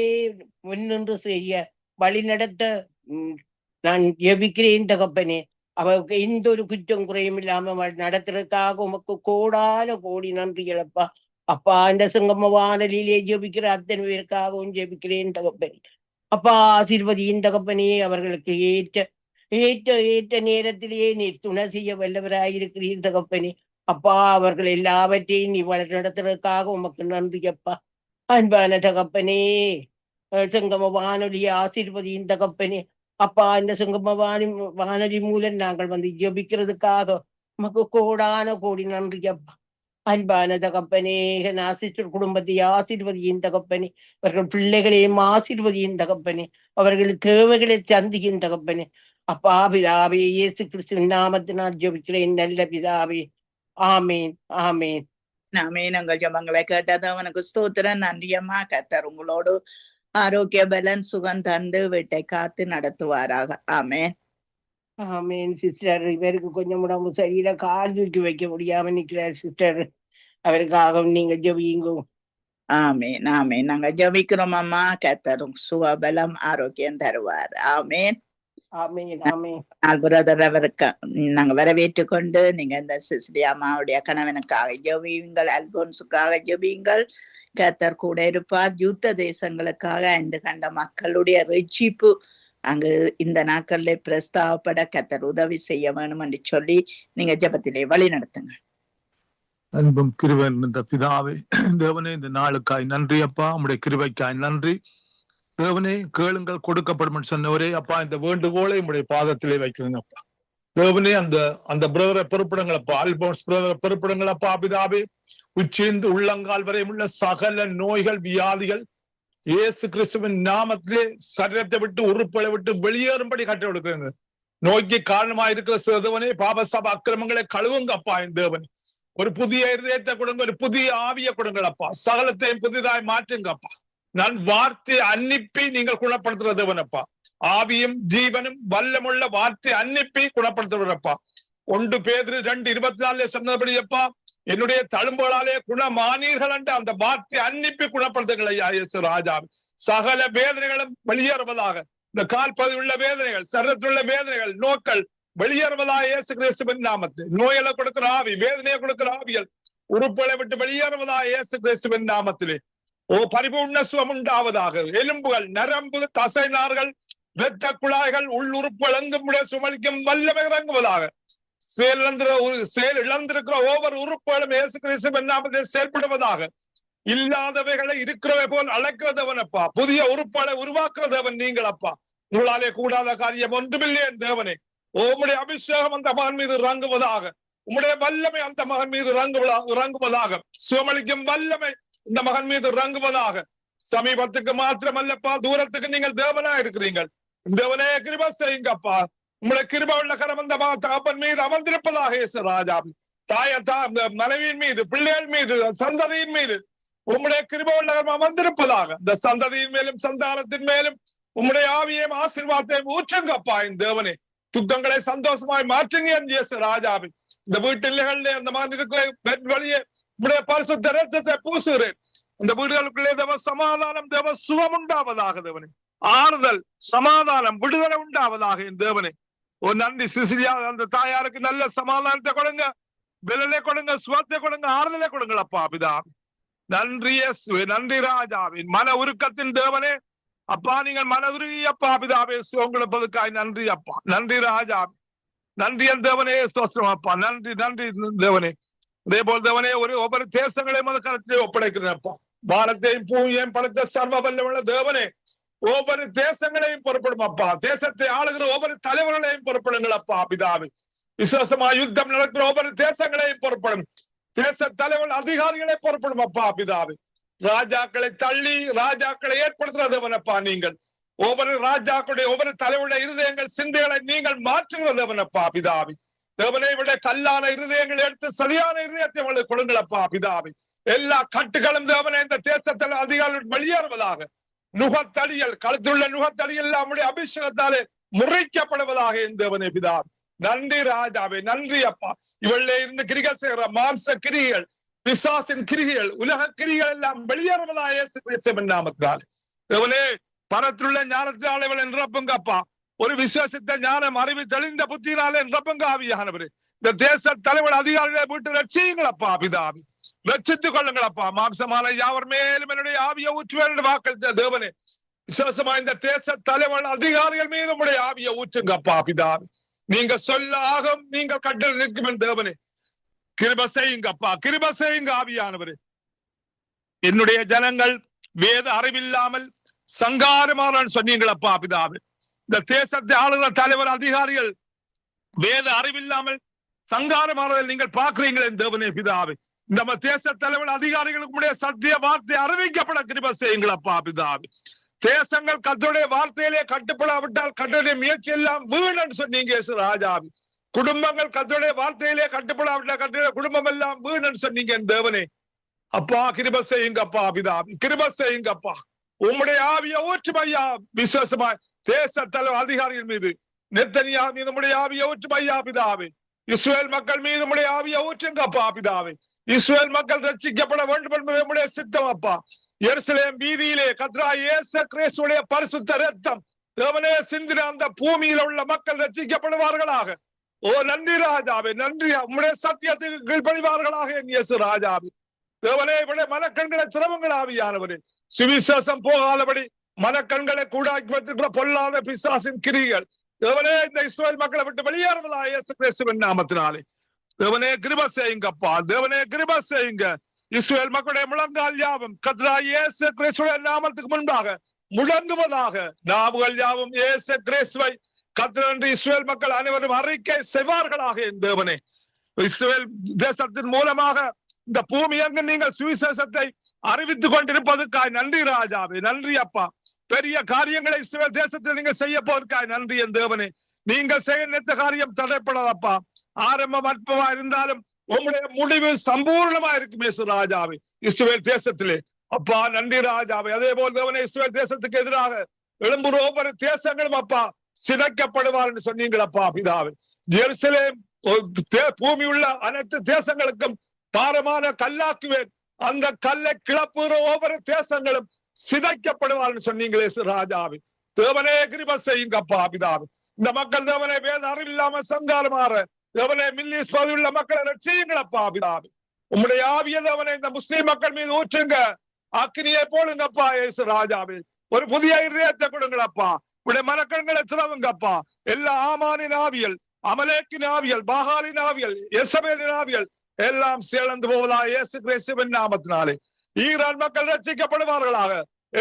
முன்னின்று செய்ய வழி நடத்த நான் ஜெபிக்கிறேன் தகப்பனே. அவருக்கு எந்த ஒரு குற்றம் குறையும் இல்லாம நடத்துறதுக்காக உமக்கு கோடான கோடி நன்றிகள் அப்பா. அப்பா இந்த சங்கம வானொலியிலே ஜெபிக்கிற அத்தனை பேருக்காகவும் ஜெபிக்கிறேன் தகப்பனே. அப்பா ஆசீர்வதியின் தகப்பனே. அவர்களுக்கு ஏற்ற ஏற்ற ஏற்ற நேரத்திலேயே நீ துணை செய்ய வல்லவராயிருக்கிறீர் தகப்பனே. அப்பா அவர்கள் எல்லாவற்றையும் நீ நடத்துறதுக்காக உமக்கு நன்றி அப்பா. அன்பான தகப்பனே, சங்கம வானொலியை ஆசீர்வதியின் தகப்பனே. அப்பா இந்த சங்கம வானொலி மூலம் நாங்கள் வந்து ஜெபிக்கிறதுக்காக உமக்கு கோடான கோடி நன்றி அப்பா. அன்பான தகப்பனே, நாசிஸ்டர் குடும்பத்தை ஆசீர்வதியின் தகப்பனே. அவர்கள் பிள்ளைகளையும் ஆசீர்வதியின் தகப்பனே. அவர்கள் தேவைகளை சந்தியின் தகப்பனே. அப்பா பிதாவே, இயேசு கிறிஸ்துவின் நாமத்தினால் ஜெபிக்கிறேன் நல்ல பிதாவே. ஆமேன், ஆமேன், ஆமேன். உங்கள் ஜெபங்களை கேட்டது அவனுக்கு ஸ்தோத்திரம். நன்றியம்மா. கர்த்தர் உங்களோடு ஆரோக்கிய பலன் சுகம் தந்து வீட்டை காத்து நடத்துவாராக. ஆமேன், ஆமேன். சிஸ்டர் இவருக்கு கொஞ்சம் உடம்பு சரியில்லை, கால் தூக்கி வைக்க முடியாம நிக்கிறார் சிஸ்டர். அவருக்காக நீங்க ஜெபியுங்க. ஆமேன், ஆமேன். நாங்க ஜெபிக்கிறோம் அம்மா. கர்த்தரும் சுகபலம் ஆரோக்கியம் தருவார். ஆமேன், ஆமேன், ஆமேன். பிரதர் அவருக்கு நாங்க வரவேற்றுக் கொண்டு நீங்க இந்த சிஸ்டி அம்மாவுடைய கணவனுக்காக ஜெபியுங்கள், அல்போன்ஸுக்காக ஜெபியுங்கள். கர்த்தர் கூட இருப்பார். யுத்த தேசங்களுக்காக இந்த கண்ட மக்களுடைய ரட்சிப்பு அங்கு இந்த நாட்களிலே பிரஸ்தாவப்பட கர்த்தர் உதவி செய்ய வேணும் என்று சொல்லி நீங்க ஜெபத்திலே வழி நடத்துங்க. அன்பும் கிருபையும் இந்த பிதாவே, தேவனே, இந்த நாளுக்காய் நன்றி அப்பா. உம்முடைய கிருபைக்காய் நன்றி தேவனே. கேளுங்கள் கொடுக்கப்படும் சொன்னவரே அப்பா. இந்த வேண்டுகோளை உம்முடைய பாதத்திலே வைக்கிறேன் அப்பா. தேவனே, அந்த பிரதரை பொறுப்பிடங்களப்பா, அல்போன்ஸ் பிரதரை பொறுப்பிடங்களப்பா பிதாவே. உச்சிந்து உள்ளங்கால் வரை உள்ள சகல நோய்கள் வியாதிகள் இயேசு கிறிஸ்துவின் நாமத்திலே சரீரத்தை விட்டு உறுப்புகளை விட்டு வெளியேறும்படி கட்டளை கொடுக்கிறேன். நோய்க்கு காரணமா இருக்கிற தேவனே, பாபசாப அக்கிரமங்களை கழுவுங்க அப்பா. என் தேவனே, ஒரு புதிய இருதயத்தை கொடுங்க, ஒரு புதிய ஆவியை கொடுங்கள் அப்பா. சகலத்தையும் புதிதாய் மாற்றுங்க அப்பா. நான் வார்த்தை அன்னிப்பி நீங்கள் குணப்படுத்துற தேவனப்பா. ஆவியும் ஜீவனும் வல்லமுள்ள வார்த்தை அன்னிப்பி குணப்படுத்துவரப்பா. 1 பேதுரு 2:24 சொன்னபடி அப்பா, என்னுடைய தழும்புகளாலே குணமானீர்கள் என்று அந்த வார்த்தை அன்னிப்பி குணப்படுத்துங்கள் ஐயா இயேசு ராஜா. சகல வேதனைகளும் வெளியேறுவதாக. இந்த கால்பதி உள்ள வேதனைகள், சரீரத்திலுள்ள வேதனைகள், நோக்கள் வெளியேறுவதாக இயேசு கிறிஸ்துவின் நாமத்தில். நோய்களை கொடுக்கிற ஆவி, வேதனையை கொடுக்கிற ஆவியல் உறுப்புகளை விட்டு வெளியேறுவதாக இயேசு கிறிஸ்துவின் நாமத்திலே. பரிபூர்ண சுகம் உண்டாவதாக. எலும்புகள், நரம்பு, தசை நார்கள், இரத்த குழாய்கள், உள்ளுறுப்புகள் எங்கும் சுமளிக்கும் வல்லமை இறங்குவதாக. செயல் இழந்திருக்கிற ஒவ்வொரு உறுப்புகளும் இயேசு கிறிஸ்துவின் நாமத்தில் செயல்படுவதாக. இல்லாதவைகளை இருக்கிறவை போல் அழைக்கிறதவன் அப்பா. புதிய உறுப்புகளை உருவாக்குறதவன் நீங்கள் அப்பா. உங்களாலே கூடாத காரியம் ஒன்றுமில்லை தேவனே. உம்முடைய அபிஷேகம் அந்த மகன் மீது இறங்குவதாக. உம்முடைய வல்லமை அந்த மகன் மீது இறங்குவதாக. சுவமளிக்கும் வல்லமை இந்த மகன் மீது இறங்குவதாக. சமீபத்துக்கு மாத்திரமல்லப்பா, தூரத்துக்கு நீங்கள் தேவனா இருக்கிறீர்கள். தேவனே கிருபை செய்யுங்கப்பா. உங்களுடைய கிருபை உள்ள கரம் அந்த தகப்பன் மீது அமர்ந்திருப்பதாக இயேசு ராஜா. மனைவியின் மீது, பிள்ளைகள் மீது, சந்ததியின் மீது உம்முடைய கிருபை உள்ள கரம் அமர்ந்திருப்பதாக. இந்த சந்ததியின் மேலும் சந்தானத்தின் மேலும் உம்முடைய ஆவியையும் ஆசீர்வாதத்தையும் ஊற்றுங்கப்பா. என் தேவனே, துக்கங்களை சந்தோஷமாய் மாற்றுங்க என் இயேசு ராஜாவின். இந்த வீட்டில்லைகளிலே அந்த மாதிரி இருக்கிற வழியே உம்முடைய பரிசுத்த இரத்தத்தை பூசுகிறேன். இந்த வீடுகளுக்குள்ளே தேவ சமாதானம், தேவ சுகம் உண்டாவதாக. தேவனே, ஆறுதல், சமாதானம், விடுதலை உண்டாவதாக என் தேவனே. ஒரு நன்றி சிசிலியா அந்த தாயாருக்கு நல்ல சமாதானத்தை கொடுங்க, விலலை கொடுங்க, சுகத்தை கொடுங்க, ஆறுதலை கொடுங்களப்பா பிதா. நன்றி இயேசுவே, நன்றி ராஜாவின் மன உருக்கத்தின் தேவனே அப்பா. நீங்கள் மன உருகியப்பா பிதாவே சுகங்களுப்பதற்காய் நன்றி அப்பா. நன்றி ராஜா, நன்றி என் தேவனே, ஸ்தோத்திரம் அப்பா. நன்றி நன்றி தேவனே. அதே போல் தேவனே, ஒவ்வொரு தேசங்களையும் அது கருத்தை ஒப்படைக்கிறேன் அப்பா. பாரத்தையும் பூமியையும் படைத்த சர்வ வல்லமுள்ள தேவனே, ஒவ்வொரு தேசங்களையும் பொறுப்படும் அப்பா. தேசத்தை ஆளுகிற ஒவ்வொரு தலைவர்களையும் பொறுப்படுங்கள் அப்பா பிதாவே. விசுவாசமா யுத்தம் நடக்கிற ஒவ்வொரு தேசங்களையும் பொறுப்படும். தேச தலைவர் அதிகாரிகளை பொறுப்படும் அப்பா பிதாவே. ராஜாக்களை தள்ளி ராஜாக்களை ஏற்படுத்துறதவனப்பா நீங்கள். ஒவ்வொரு ராஜாக்களுடைய ஒவ்வொரு தலைவருடைய இருதயங்கள் சிந்தைகளை நீங்கள் மாற்றுகிறதவனப்பா பிதாவே. தேவனை விட கல்லான இருதயங்களை எடுத்து சரியான இருதயத்தை உங்களுக்கு கொடுங்களப்பா பிதாவே. எல்லா கட்டுகளும் தேவனை இந்த தேசத்தில் அதிகாரிகள் வெளியேறுவதாக. நுகத்தடிகள், கழுத்துள்ள நுகத்தடிகள் நம்முடைய அபிஷேகத்தாலே முறைக்கப்படுவதாக என் தேவனே பிதாவே. நன்றி ராஜாவே, நன்றி அப்பா. இவளே இருந்து கிரிகள் செய்கிற மாம்ச கிரிகள், பிசாசின் கிரிகள், உலக கிரிகள் எல்லாம் வெளியேறுவதாக இயேசு கிறிஸ்துவின் நாமத்தினாலே. தேவனே, பரத்திலுள்ள ஞானத்தினாலே இவளை நிரப்புங்கப்பா. ஒரு விசுவாசித்த ஞானம், அறிவு தெளிந்த புத்தியினாலே நிரப்புங்க ஆவியானவரே. இந்த தேச தலைவர் அதிகாரிகளை விட்டு ரட்சியுங்களப்பா பிதாவே. ரட்சித்துக் கொள்ளுங்களப்பா. மாம்சமான யாவர் மேலும் என்னுடைய ஆவியை ஊற்றுவேன் வாக்களித்த தேவனே, விசுவாசமா இந்த தேச தலைவர் அதிகாரிகள் மீது உடைய ஆவியை ஊற்றுங்கப்பா பிதாவே. நீங்க சொல்ல ஆகும், நீங்கள் கட்டில் நிற்கும் தேவனே. கிருபை செய்யுங்கப்பா, கிருபை செய்யுங்க ஆவியானவரே. என்னுடைய ஜனங்கள் வேத அறிவில்லாமல் சங்காரமான சொன்னீங்களப்பா பிதாவே. இந்த தேசத்தை ஆளுகிற தலைவர் அதிகாரிகள் வேத அறிவில்லாமல் சங்காரமானதை நீங்கள் பார்க்கிறீங்களே தேவனே பிதாவே. நம்ம தேச தலைவர் அதிகாரிகளுக்கு சத்திய வார்த்தை அறிவிக்கப்பட கிருபை செய்யுங்களப்பா பிதாவே. தேசங்கள் கர்த்தருடைய வார்த்தையிலே கட்டுப்படாவிட்டால் கர்த்தருடைய முயற்சி எல்லாம் வீணன்னு சொன்னீங்க ராஜாவி. குடும்பங்கள் கர்த்தருடைய வார்த்தையிலே கட்டுப்படாவிட்டால் கர்த்தருடைய குடும்பம் எல்லாம் வீணன்னு சொன்னீங்க தேவனே. அப்பா கிருபை செய்யுங்கப்பா பிதாவே, கிருபை செய்யுங்கப்பா. உம்முடைய ஆவியை ஊற்றும் ஐயா. விசுவாசமா தேச தலைவர் அதிகாரிகள் மீது, நெத்தனியா மீது உம்முடைய ஆவியை ஊற்றும் ஐயா பிதாவே. இஸ்ரேல் மக்கள் மீது உம்முடைய ஆவியை ஊற்றுங்கப்பா பிதாவே. இஸ்ரேல் மக்கள் ரட்சிக்கப்பட வேண்டும் என்பது நம்முடைய சித்தம் அப்பா. எருசலேம் வீதியிலே கர்த்தராகிய இயேசு கிறிஸ்துவுடைய பரிசுத்த இரத்தம் தேவனே சிந்தின அந்த பூமியில உள்ள மக்கள் ரட்சிக்கப்படுவார்களாக. ஓ நன்றி ராஜாவே, நன்றி. உம்முடைய சத்தியத்துக்கு கீழ்ப்படிவார்களாக என் இயேசு ராஜாவே. தேவனே, இவருடைய மனக்கண்களை திறவுங்கள் ஆவியானவரே. சுவிசேஷம் போகாதபடி மனக்கண்களை கூடாக்கி வைத்திருக்கிற பொல்லாத பிசாசின் கிரிகள் தேவனே இந்த இஸ்ரேல் மக்களை விட்டு வெளியேறுவதா இயேசு கிறிஸ்துவின் நாமத்தினாலே. தேவனே கிருபை செய்யுங்கப்பா, தேவனே கிருபை செய்யுங்க. இஸ்ரேல் மக்களுடைய முழங்கால் யாவும் கர்த்தராகிய இயேசு கிறிஸ்துவின் நாமத்துக்கு முன்பாக முழங்குவதாக. நாவுகள் யாவும் இயேசு கிறிஸ்துவை கர்த்தர் என்று இஸ்ரேல் மக்கள் அனைவரும் அறிக்கை செய்வார்களாக. என் தேவனே, இஸ்ரேல் தேசத்தின் மூலமாக இந்த பூமி எங்கு நீங்கள் சுவிசேஷத்தை அறிவித்துக் கொண்டிருப்பதற்காய் நன்றி ராஜாவே, நன்றி அப்பா. பெரிய காரியங்களை இஸ்ரேல் தேசத்தில் நீங்க செய்ய போவதற்காய் நன்றி என் தேவனே. நீங்கள் செய்ய நினைத்த காரியம் தடைப்படாதப்பா. ஆரம்பம் அற்பமா இருந்தாலும் உங்களுடைய முடிவு சம்பூர்ணமா இருக்கும் இயேசு ராஜாவே இஸ்ரவேல் தேசத்திலே. அப்பா நன்றி ராஜாவே. அதே போல் தேவனே, இஸ்ரவேல் தேசத்துக்கு எதிராக எழும்புற ஒவ்வொரு தேசங்களும் அப்பா சிதைக்கப்படுவார் என்று சொன்னீங்களப்பா பிதாவே. எருசலேம் பூமி உள்ள அனைத்து தேசங்களுக்கும் பாரமான கல்லாக்குவேன். அந்த கல்லை கிளப்புகிற ஒவ்வொரு தேசங்களும் சிதைக்கப்படுவார் என்று சொன்னீங்களே ராஜாவே. தேவனே கிருபை செய்யுங்கப்பா பிதாவே. இந்த மக்கள் தேவனே வேத அறிவில்லாம சங்காரமாற தேவனே மில்லிஸ் பகுதியுள்ள மக்களை ரட்சியுங்களப்பா பிதாவே. உம்முடைய ஆவிய தேவனே இந்த முஸ்லிம் மக்கள் மீது ஊற்றுங்க, அக்கினியை போடுங்கப்பா இயேசு ராஜாவே. ஒரு புதிய இதயத்தை கொடுங்களப்பா. உடைய மனக்கண்களை திறவுங்கப்பா. எல்லா ஆமானின் ஆவியல் அமலேக்கின் ஆவியல், பாகாலின் ஆவியல், எசபேலின் ஆவியல் எல்லாம் சேர்ந்து போவதாக இயேசு கிறிஸ்துவின் நாமத்தினாலே ஈரான் மக்கள் ரட்சிக்கப்படுவார்களாக.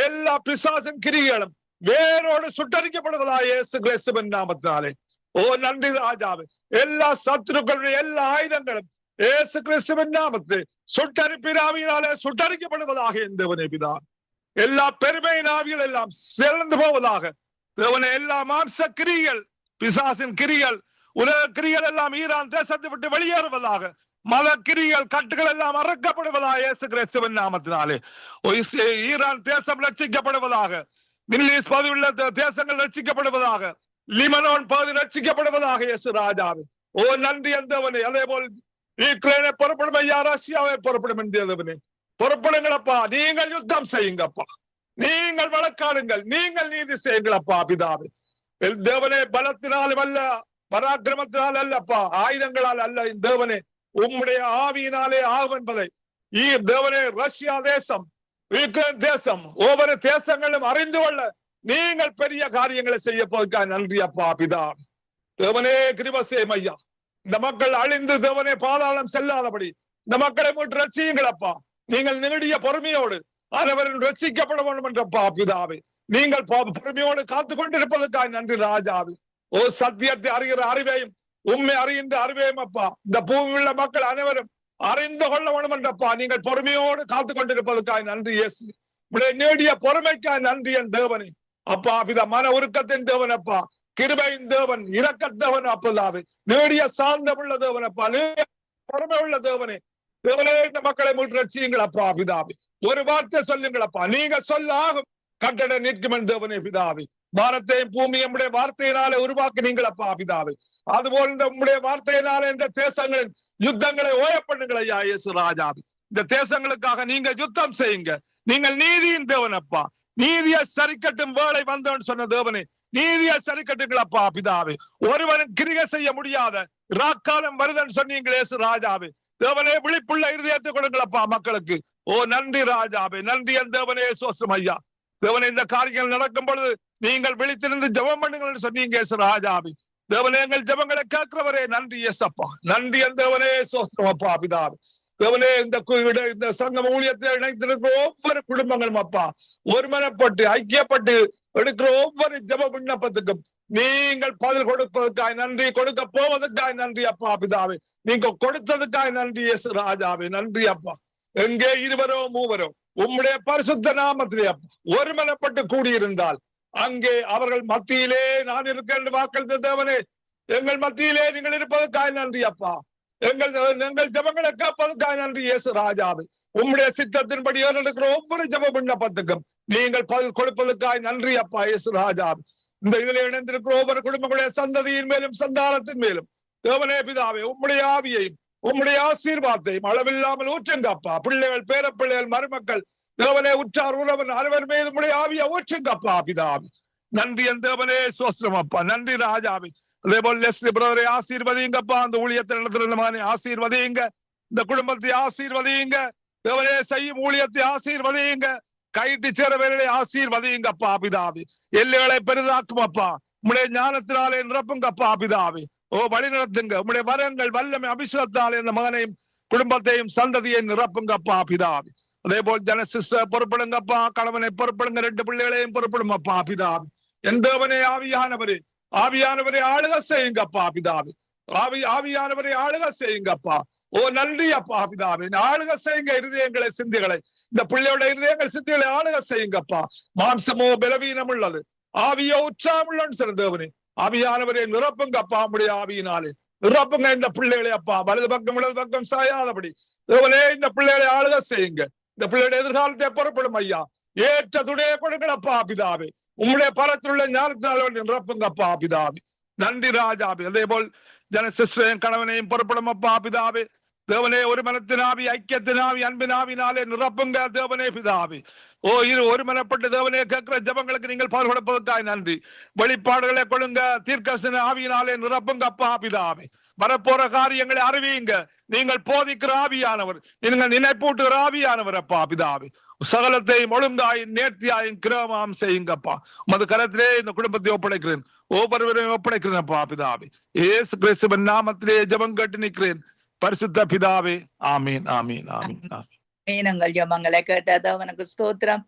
எல்லா பிசாசின் கிரிகளும் வேரோடு சுட்டரிக்கப்படுவதாக இயேசு கிறிஸ்துவின் நாமத்தினாலே. ஓ நன்றி ராஜாவே. எல்லா சத்துருக்களுடைய எல்லா ஆயுதங்களும் இயேசு கிறிஸ்துவின் நாமத்தில் சுட்டரிப்பின் ஆவியினாலே சுட்டரிக்கப்படுவதாக தேவனே பிதா. எல்லா பெருமையின் ஆவிகள் எல்லாம் சேர்ந்து போவதாக தேவனே. எல்லா மாம்ச கிரிகள், பிசாசின் கிரிகள், உலக கிரிகள் எல்லாம் ஈரான் தேசத்தை விட்டு வெளியேறுவதாக. மத கிரிகள், கட்டுகள் எல்லாம் அறுக்கப்படுவதாக இயேசு கிறிஸ்துவின் நாமத்தினாலே. ஈரான் தேசம் ரட்சிக்கப்படுவதாக. மிடில் ஈஸ்ட் பகுதியுள்ள தேசங்கள் ரட்சிக்கப்படுவதாக. லிபனான் பகுதி ரட்சிக்கப்படுவதாக இயேசு ராஜாவே. ஓ நன்றி தேவனே. அதே போல் யுக்ரைனை புறப்படும் ஐயா, ரஷ்யாவை புறப்படும் தேவனே. புறப்படுங்களப்பா. நீங்கள் யுத்தம் செய்யுங்கப்பா. நீங்கள் வழக்காடுங்கள். நீங்கள் நீதி செய்யுங்களப்பா பிதாவே. தேவனே பலத்தினாலும் அல்ல, பராக்கிரமத்தினால் அல்லப்பா, ஆயுதங்களால் அல்ல தேவனே, உம்முடைய ஆவியினாலே ஆகும் என்பதை தேவனே ரஷ்யா தேசம், யுக்ரைன் தேசம், ஒவ்வொரு தேசங்களும் அறிந்து கொள்ள நீங்கள் பெரிய காரியங்களை செய்ய போக நன்றி அப்பா பிதா. தேவனே கிருபை ஐயா. இந்த மக்கள் அழிந்து தேவனே பாதாளம் செல்லாதபடி இந்த மக்களை மீட்டு ரட்சியுங்களப்பா. நீங்கள் நெருடிய பொறுமையோடு அனைவரும் ரட்சிக்கப்பட வேண்டும் என்றப்பா பிதாவே. நீங்கள் பொறுமையோடு காத்து கொண்டிருப்பதற்காக நன்றி ராஜாவே. ஓ சத்தியத்தை அறிகிற அறிவையும் உண்மை அறிகின்ற அறிவையும் அப்பா இந்த பூமியில் உள்ள மக்கள் அனைவரும் அறிந்து கொள்ள வேண்டும் என்றப்பா நீங்கள் பொறுமையோடு காத்து கொண்டிருப்பதற்காக நன்றி இயேசு. உடைய நேடிய பொறுமைக்காக நன்றி என் தேவனே அப்பா பிதா. மன உருக்கத்தின் தேவன் அப்பா, கிருபையின் தேவன், இரக்கத்தேவன் அப்பதாவே, நேடிய சாந்தமுள்ள தேவன் அப்பா, பொறுமை உள்ள தேவனே. தேவனே இந்த மக்களை மீட்டு ரட்சியுங்கள் அப்பா பிதாவே. ஒரு வார்த்தை சொல்லுங்களப்பா. நீங்க சொல்ல ஆகும் கட்டட நிற்கும் தேவனே பிதாவே. வானத்தையும் பூமியும் உடைய வார்த்தையினாலே உருவாக்குனீங்களப்பா பிதாவே. அதுபோல் இந்த உங்களுடைய வார்த்தையினாலே இந்த தேசங்களின் யுத்தங்களை ஓய பண்ணுங்கள் ஐயா இயேசு ராஜாவே. இந்த தேசங்களுக்காக நீங்க யுத்தம் செய்யுங்க. நீங்கள் நீதியின் தேவனப்பா. நீதியை சரிக்கட்டும் வேளை வந்தோன்னு சொன்ன தேவனே, நீதியை சரிக்கட்டுங்களப்பா பிதாவே. ஒருவனும் கிரிகை செய்ய முடியாத ராக்காலம் வருதன்னு சொன்னீங்களே இயேசு ராஜாவே. தேவனே விழிப்புள்ள இருதயத்தை கொடுங்களப்பா மக்களுக்கு. ஓ நன்றி ராஜாவே. நன்றி என் தேவனே சோஸ்ரம் ஐயா. தேவனே இந்த காரியங்கள் நடக்கும் பொழுது நீங்கள் விழித்திருந்து ஜெபம் பண்ணுங்கள் சொன்னீங்க இயேசு ராஜாவே. தேவனே எங்கள் ஜெபங்களை கேட்கிறவரே நன்றி இயேசப்பா. நன்றி என் தேவனே சோஸ்ரம் அப்பா பிதாவே. தேவனே இந்த சங்கம் ஊழியத்தில் இணைத்திருக்கிற ஒவ்வொரு குடும்பங்களும் அப்பா ஒருமனப்பட்டு ஐக்கியப்பட்டு எடுக்கிற ஒவ்வொரு ஜெப விண்ணப்பத்துக்கும் நீங்கள் பதில் கொடுப்பதற்காக நன்றி, கொடுக்க போவதற்காக நன்றி அப்பா பிதாவே. நீங்க கொடுத்ததுக்காக நன்றி இயேசு ராஜாவே. நன்றி அப்பா. எங்கே இருவரோ மூவரோ உம்முடைய பரிசுத்த நாமத்திலே அப்பா ஒருமனப்பட்டு கூடியிருந்தால் அங்கே அவர்கள் மத்தியிலே நான் இருக்க வாக்களித்த தேவனே, எங்கள் மத்தியிலே நீங்கள் இருப்பதற்காக நன்றி அப்பா. எங்கள் ஜபங்களை கேட்பதற்காக நன்றி இயேசு ராஜாவே. உம்முடைய சித்தத்தின்படி நடக்கிற ஒவ்வொரு ஜப விண்ணப்பத்துக்கும் நீங்கள் பதில் கொடுப்பதற்காக நன்றி அப்பா இயேசு ராஜாவே. இந்த இதில் இணைந்திருக்கிற ஒவ்வொரு குடும்பங்களுடைய சந்ததியின் மேலும் சந்தானத்தின் மேலும் தேவனே பிதாவே உம்முடைய ஆவியையும் உம்முடைய ஆசீர்வாதத்தையும் அளவில்லாமல் ஊற்றுங்க அப்பா. பிள்ளைகள், பேர பிள்ளைகள், மருமக்கள், தேவனே உற்றார் உறவன் அனைவர் மீது உம்முடைய ஆவியை ஊற்றுங்க அப்பா பிதாவே. நன்றி என் தேவனே சோஸ்திரம் அப்பா. நன்றி ராஜாவே. அதே போல் லெஸ்லி பிரதரை ஆசீர்வதிங்கப்பா. அந்த ஊழியத்தை நடத்துற ஆசீர்வதிங்க. இந்த குடும்பத்தை ஆசீர்வதிங்க. தேவனே செய்யும் ஊழியத்தை ஆசீர்வதிங்க. கைட்டு சேரவேலை ஆசீர்வதிங்கப்பா பிதாவே. எல்லைகளை பெரிதாக்கும் அப்பா. உம்முடைய ஞானத்தினாலே நிரப்புங்கப்பா பிதாவே. ஓ வழி நடத்துங்க. உம்முடைய வரங்கள் வல்லமை அபிஷேகத்தாலே இந்த மகனையும் குடும்பத்தையும் சந்ததியை நிரப்புங்கப்பா பிதாவே. அதே போல் ஜனசிஸ்டர் பொறுப்படுங்கப்பா. கணவனை பொறுப்படுங்க. 2 பிள்ளைகளையும் பொறுப்படுங்கப்பா பிதாவே. என் தேவனே ஆவியானவரே, ஆவியானவரை ஆளுக செய்யுங்கப்பா பிதாவே. ஆவியானவரை ஆளுக செய்யுங்கப்பா. ஓ நன்றி அப்பா பிதாவே. ஆளுக செய்யுங்க இருதயங்களை, சிந்திகளை, இந்த பிள்ளையோட இருதயங்கள் சிந்திகளை ஆளுக செய்யுங்கப்பா. மாம்சமோ பலவீனம் உள்ளது, ஆவியோ உற்சாகம் உள்ளன்னு சொல்ல தேவனே. ஆவியானவரை நிரப்புங்கப்பா. உம்முடைய ஆவியினாலே நிரப்புங்க இந்த பிள்ளைகளை அப்பா. வலது பக்கம் இடது பக்கம் சாயாதபடி தேவனே இந்த பிள்ளைகளை ஆளுக செய்யுங்க. இந்த பிள்ளையோட எதிர்காலத்தை புறப்படும் ஐயா. ஏற்ற துடைய கொடுங்களப்பா பிதாவே. உம்முடைய பரத்திலுள்ள ஞானத்தினால நிரப்புங்கப்பா பிதாவே. நன்றி ராஜாவே. அதே போல் ஜனசிஸ்டரையும் கணவனையும் புறப்படும் அப்பா பிதாவே. தேவனே ஒரு மனத்தினாவி, ஐக்கியத்தினாவி, அன்பினாவினாலே நிரப்புங்க தேவனே பிதாவி. ஒரு மனப்பட்டு தேவனே கேட்கிற ஜபங்களுக்கு நீங்கள் பால் கொடுப்பதற்காக நன்றி. வெளிப்பாடுகளை கொடுங்க, தீர்க்கதரிசன ஆவியினாலே நிரப்புங்க அப்பா பிதாவி. வரப்போற காரியங்களை அறிவியுங்க. நீங்கள் போதிக்கிற ஆவியானவர், நீங்கள் நினைப்பூட்டுகிற ஆவியானவர் அப்பா பிதாவி. சகலத்தையும் ஒழுங்காய் நேர்த்தியாயும் கிரமம் செய்யுங்கப்பா. உமது கரத்திலே இந்த குடும்பத்தை ஒப்படைக்கிறேன், ஒவ்வொருவரையும் ஒப்படைக்கிறேன் அப்பா பிதாவி. இயேசு கிறிஸ்துவின் நாமத்திலே ஜெபம் கேட்டு நிற்கிறேன் பரிசுத்த பிதாவே. ஆமீன், ஆமீன், ஆமீன், ஆமீன். மீனங்கள் ஜபங்களை கேட்டது அவனுக்கு ஸ்தோத்திரம்.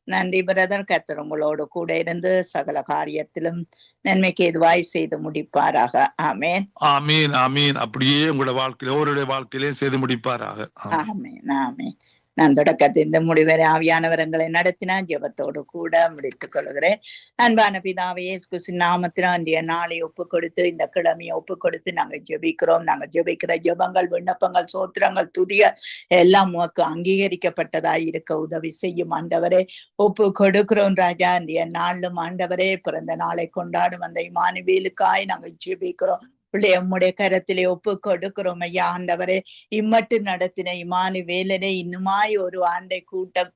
நன்றி பிரதர். கர்த்தர் உங்களோடு கூட இருந்து சகல காரியத்திலும் நன்மைக்கு எதுவாய் செய்து முடிப்பாராக. ஆமேன், ஆமீன், ஆமீன். அப்படியே உங்களோட வாழ்க்கையில ஒவ்வொருடைய வாழ்க்கையிலையும் செய்து முடிப்பாராக. ஆமேன், ஆமேன். நான் தொடக்கத்தில் இந்த முடிவரை ஆவியானவரங்களை நடத்தினான் ஜெபத்தோடு கூட முடித்துக் கொள்கிறேன். அன்பான பிதாவே, இயேசு கிறிஸ்துவின் நாமத்தில் அன்றைய நாளை ஒப்பு கொடுத்து இந்த கிழமையை ஒப்பு கொடுத்து நாங்கள் ஜெபிக்கிறோம். நாங்கள் ஜெபிக்கிற ஜெபங்கள், விண்ணப்பங்கள், சோத்திரங்கள், துதிகள் எல்லாம் உமக்கு அங்கீகரிக்கப்பட்டதாய் இருக்க உதவி செய்யும் ஆண்டவரே. ஒப்பு கொடுக்கிறோம் ராஜா. அன்றைய நாளும் ஆண்டவரே பிறந்த நாளை கொண்டாடும் அந்த இம்மானுவேலுக்காய் நாங்கள் ஜெபிக்கிறோம். பிள்ளை உம்முடைய கரத்திலே ஒப்பு கொடுக்கிறோம் ஐயா. ஆண்டவரே, இம்மட்டு நடத்தின இம்மானுவேலனை இன்னுமாய் ஒரு ஆண்டை கூட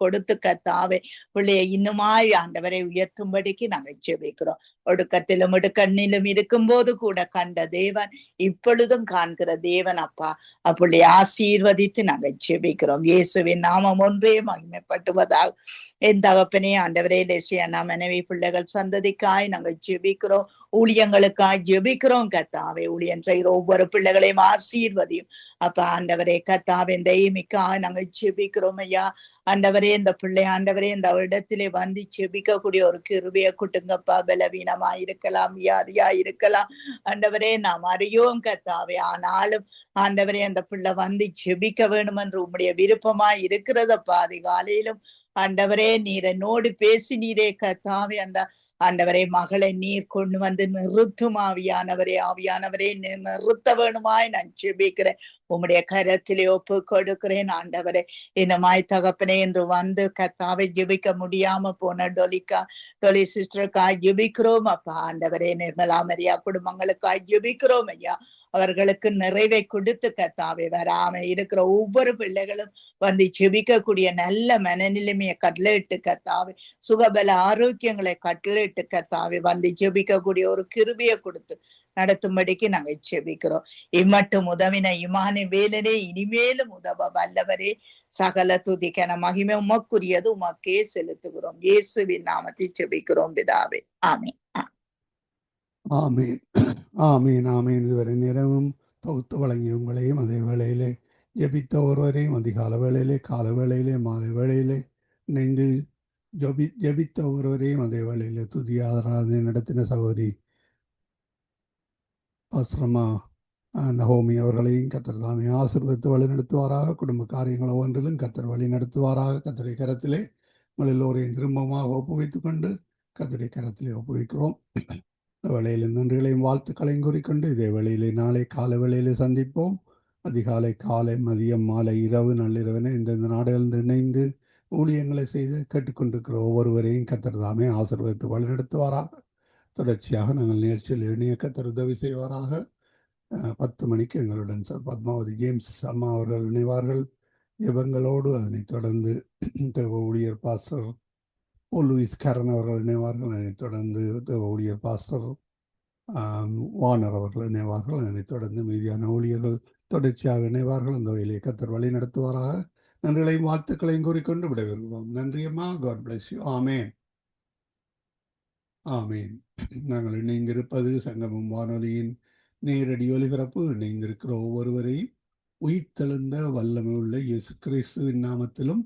கொடுத்து கத்தாவே பிள்ளைய இன்னுமாய் ஆண்டவரை உயர்த்தும்படிக்கு நாங்கள் ஜெபிக்கிறோம். ஒடுக்கத்திலும் ஒடுக்கண்ணிலும் இருக்கும் போது கூட கண்ட தேவன் இப்பொழுதும் காண்கிற தேவன் அப்பா. அப்படியே ஆசீர்வதித்து நாங்கள் ஜெபிக்கிறோம். இயேசுவின் நாமம் ஒன்றே மகிமைப்பட்டுவதாக. என் தகப்பனே ஆண்டவரே, லேசியா மனைவி பிள்ளைகள் சந்ததிக்காய் நாங்கள் ஜெபிக்கிறோம். ஊழியங்களுக்காய் ஜெபிக்கிறோம் கத்தாவே. ஊழியன் செய்கிற ஒவ்வொரு பிள்ளைகளையும் ஆசீர்வதியும் அப்பா. ஆண்டவரே கத்தாவே, இந்த ஈமிக்காக நாங்கள் ஜெபிக்கிறோம் ஐயா. ஆண்டவரே, இந்த பிள்ளை ஆண்டவரே இந்த இடத்திலே வந்து ஜெபிக்கக்கூடிய ஒரு கிருபையை குட்டுங்கப்பா. பலவீனமா இருக்கலாம், வியாதியா இருக்கலாம் ஆண்டவரே, நாம் அறியோம் கத்தாவே. ஆனாலும் ஆண்டவரே அந்த பிள்ளை வந்து ஜெபிக்க வேண்டும் என்று உம்முடைய விருப்பமா இருக்கிறதப்பா. அதிகாலையிலும் ஆண்டவரே நீர் என்னோடு பேசினீரே கத்தாவே. அந்த ஆண்டவரே மகளை நீர் கொண்டு வந்து நிறுத்தும் ஆவியானவரே. ஆவியானவரே நிறுத்த வேணுமாய் நான் ஜெபிக்கிறேன். உம்முடைய கரத்திலே ஒப்பு கொடுக்கிறேன் ஆண்டவரே. இன்னமாய் தகப்பனே என்று வந்து கத்தாவை ஜெபிக்க முடியாம போன டொலி சிஸ்டருக்காய் ஜெபிக்கிறோம் அப்பா. ஆண்டவரே நிர்மலா மரியா குடும்பங்களுக்காய் ஜெபிக்கிறோம் ஐயா. அவர்களுக்கு நிறைவை கொடுத்து கத்தாவை வராம இருக்கிற ஒவ்வொரு பிள்ளைகளும் வந்து ஜெபிக்கக்கூடிய நல்ல மனநிலைமையை கட்டளையிட்டு கத்தாவை, சுகபல ஆரோக்கியங்களை கட்டளையிட்டு கத்தாவை வந்து ஜெபிக்கக்கூடிய ஒரு கிருபையை கொடுத்து நடத்தும்படிக்கு நாங்கள் ஜெபிக்கிறோம். இம்மட்டும் உதவின இம்மானுவேலனே இனிமேலும் உதவ வல்லவரே. சகல துதிக்கன மகிமை உமக்குரியது, உமக்கே செலுத்துகிறோம். இயேசுவின் நாமத்தில் ஜெபிக்கிறோம் பிதாவே. ஆமீன், ஆமீன், ஆமீன், ஆமீன். இதுவரை நேரமும் தொகுத்து வழங்கிய உங்களையும் அதே வேளையிலே ஜெபித்த ஒருவரையும் அதிகால வேளையிலே, கால வேளையிலே, மாலை வேளையிலே இணைந்து ஜெபித்த ஒருவரையும் அதே வேளையிலே துதி ஆராதனை நடத்தின சகோதரி ஆசிரமா நகோமி அவர்களையும் கத்தர் தாமே ஆசீர்வதித்து வழி நடத்துவாராக. குடும்ப காரியங்கள் ஒவ்வொன்றிலும் கத்தர் வழி நடத்துவாராக. கத்தருடைய கரத்திலே உங்கள் எல்லோரையும் திரும்பமாக ஒப்புவித்துக் கொண்டு கத்தருடைய கரத்திலே ஒப்புவிக்கிறோம். வேளையில் நன்றிகளையும் வாழ்த்துக்களையும் கூறிக்கொண்டு இதே வேளையிலே நாளை காலை வேளையிலே சந்திப்போம். அதிகாலை, காலை, மதியம், மாலை, இரவு, நள்ளிரவென இந்தந்த நாடுகளில் இணைந்து ஊழியங்களை செய்து கேட்டுக்கொண்டிருக்கிற ஒவ்வொருவரையும் கத்தர் தாமே ஆசீர்வதித்து வழிநடத்துவாராக. தொடர்ச்சியாக நாங்கள் நிகழ்ச்சியில் இணைய கத்தர் உதவி செய்வாராக. 10 மணிக்கு எங்களுடன் பத்மாவதி ஜேம்ஸ் அம்மா அவர்கள் இணைவார்கள் ஜெபங்களோடு. அதனைத் தொடர்ந்து ஊழியர் பாஸ்டர் லூயிஸ் கேரன் அவர்கள் இணைவார்கள். அதனைத் தொடர்ந்து ஊழியர் பாஸ்டர் வானர் அவர்கள் இணைவார்கள். அதனைத் தொடர்ந்து மீதியான ஊழியர்கள் தொடர்ச்சியாக இணைவார்கள். அந்த வகையிலே கத்தர் வழி நடத்துவாராக. நன்றிகளையும் வாழ்த்துக்களையும் கூறிக்கொண்டு விடைபெறுகிறோம். நன்றியம்மா. God bless you. Amen, amen. நாங்கள் இணைந்திருப்பது சங்கமம் வானொலியின் நேரடி ஒலிபரப்பு. இணைந்திருக்கிற ஒவ்வொருவரையும் உயிர்த்தெழுந்த வல்லமை உள்ள இயேசு கிறிஸ்துவின் நாமத்திலும்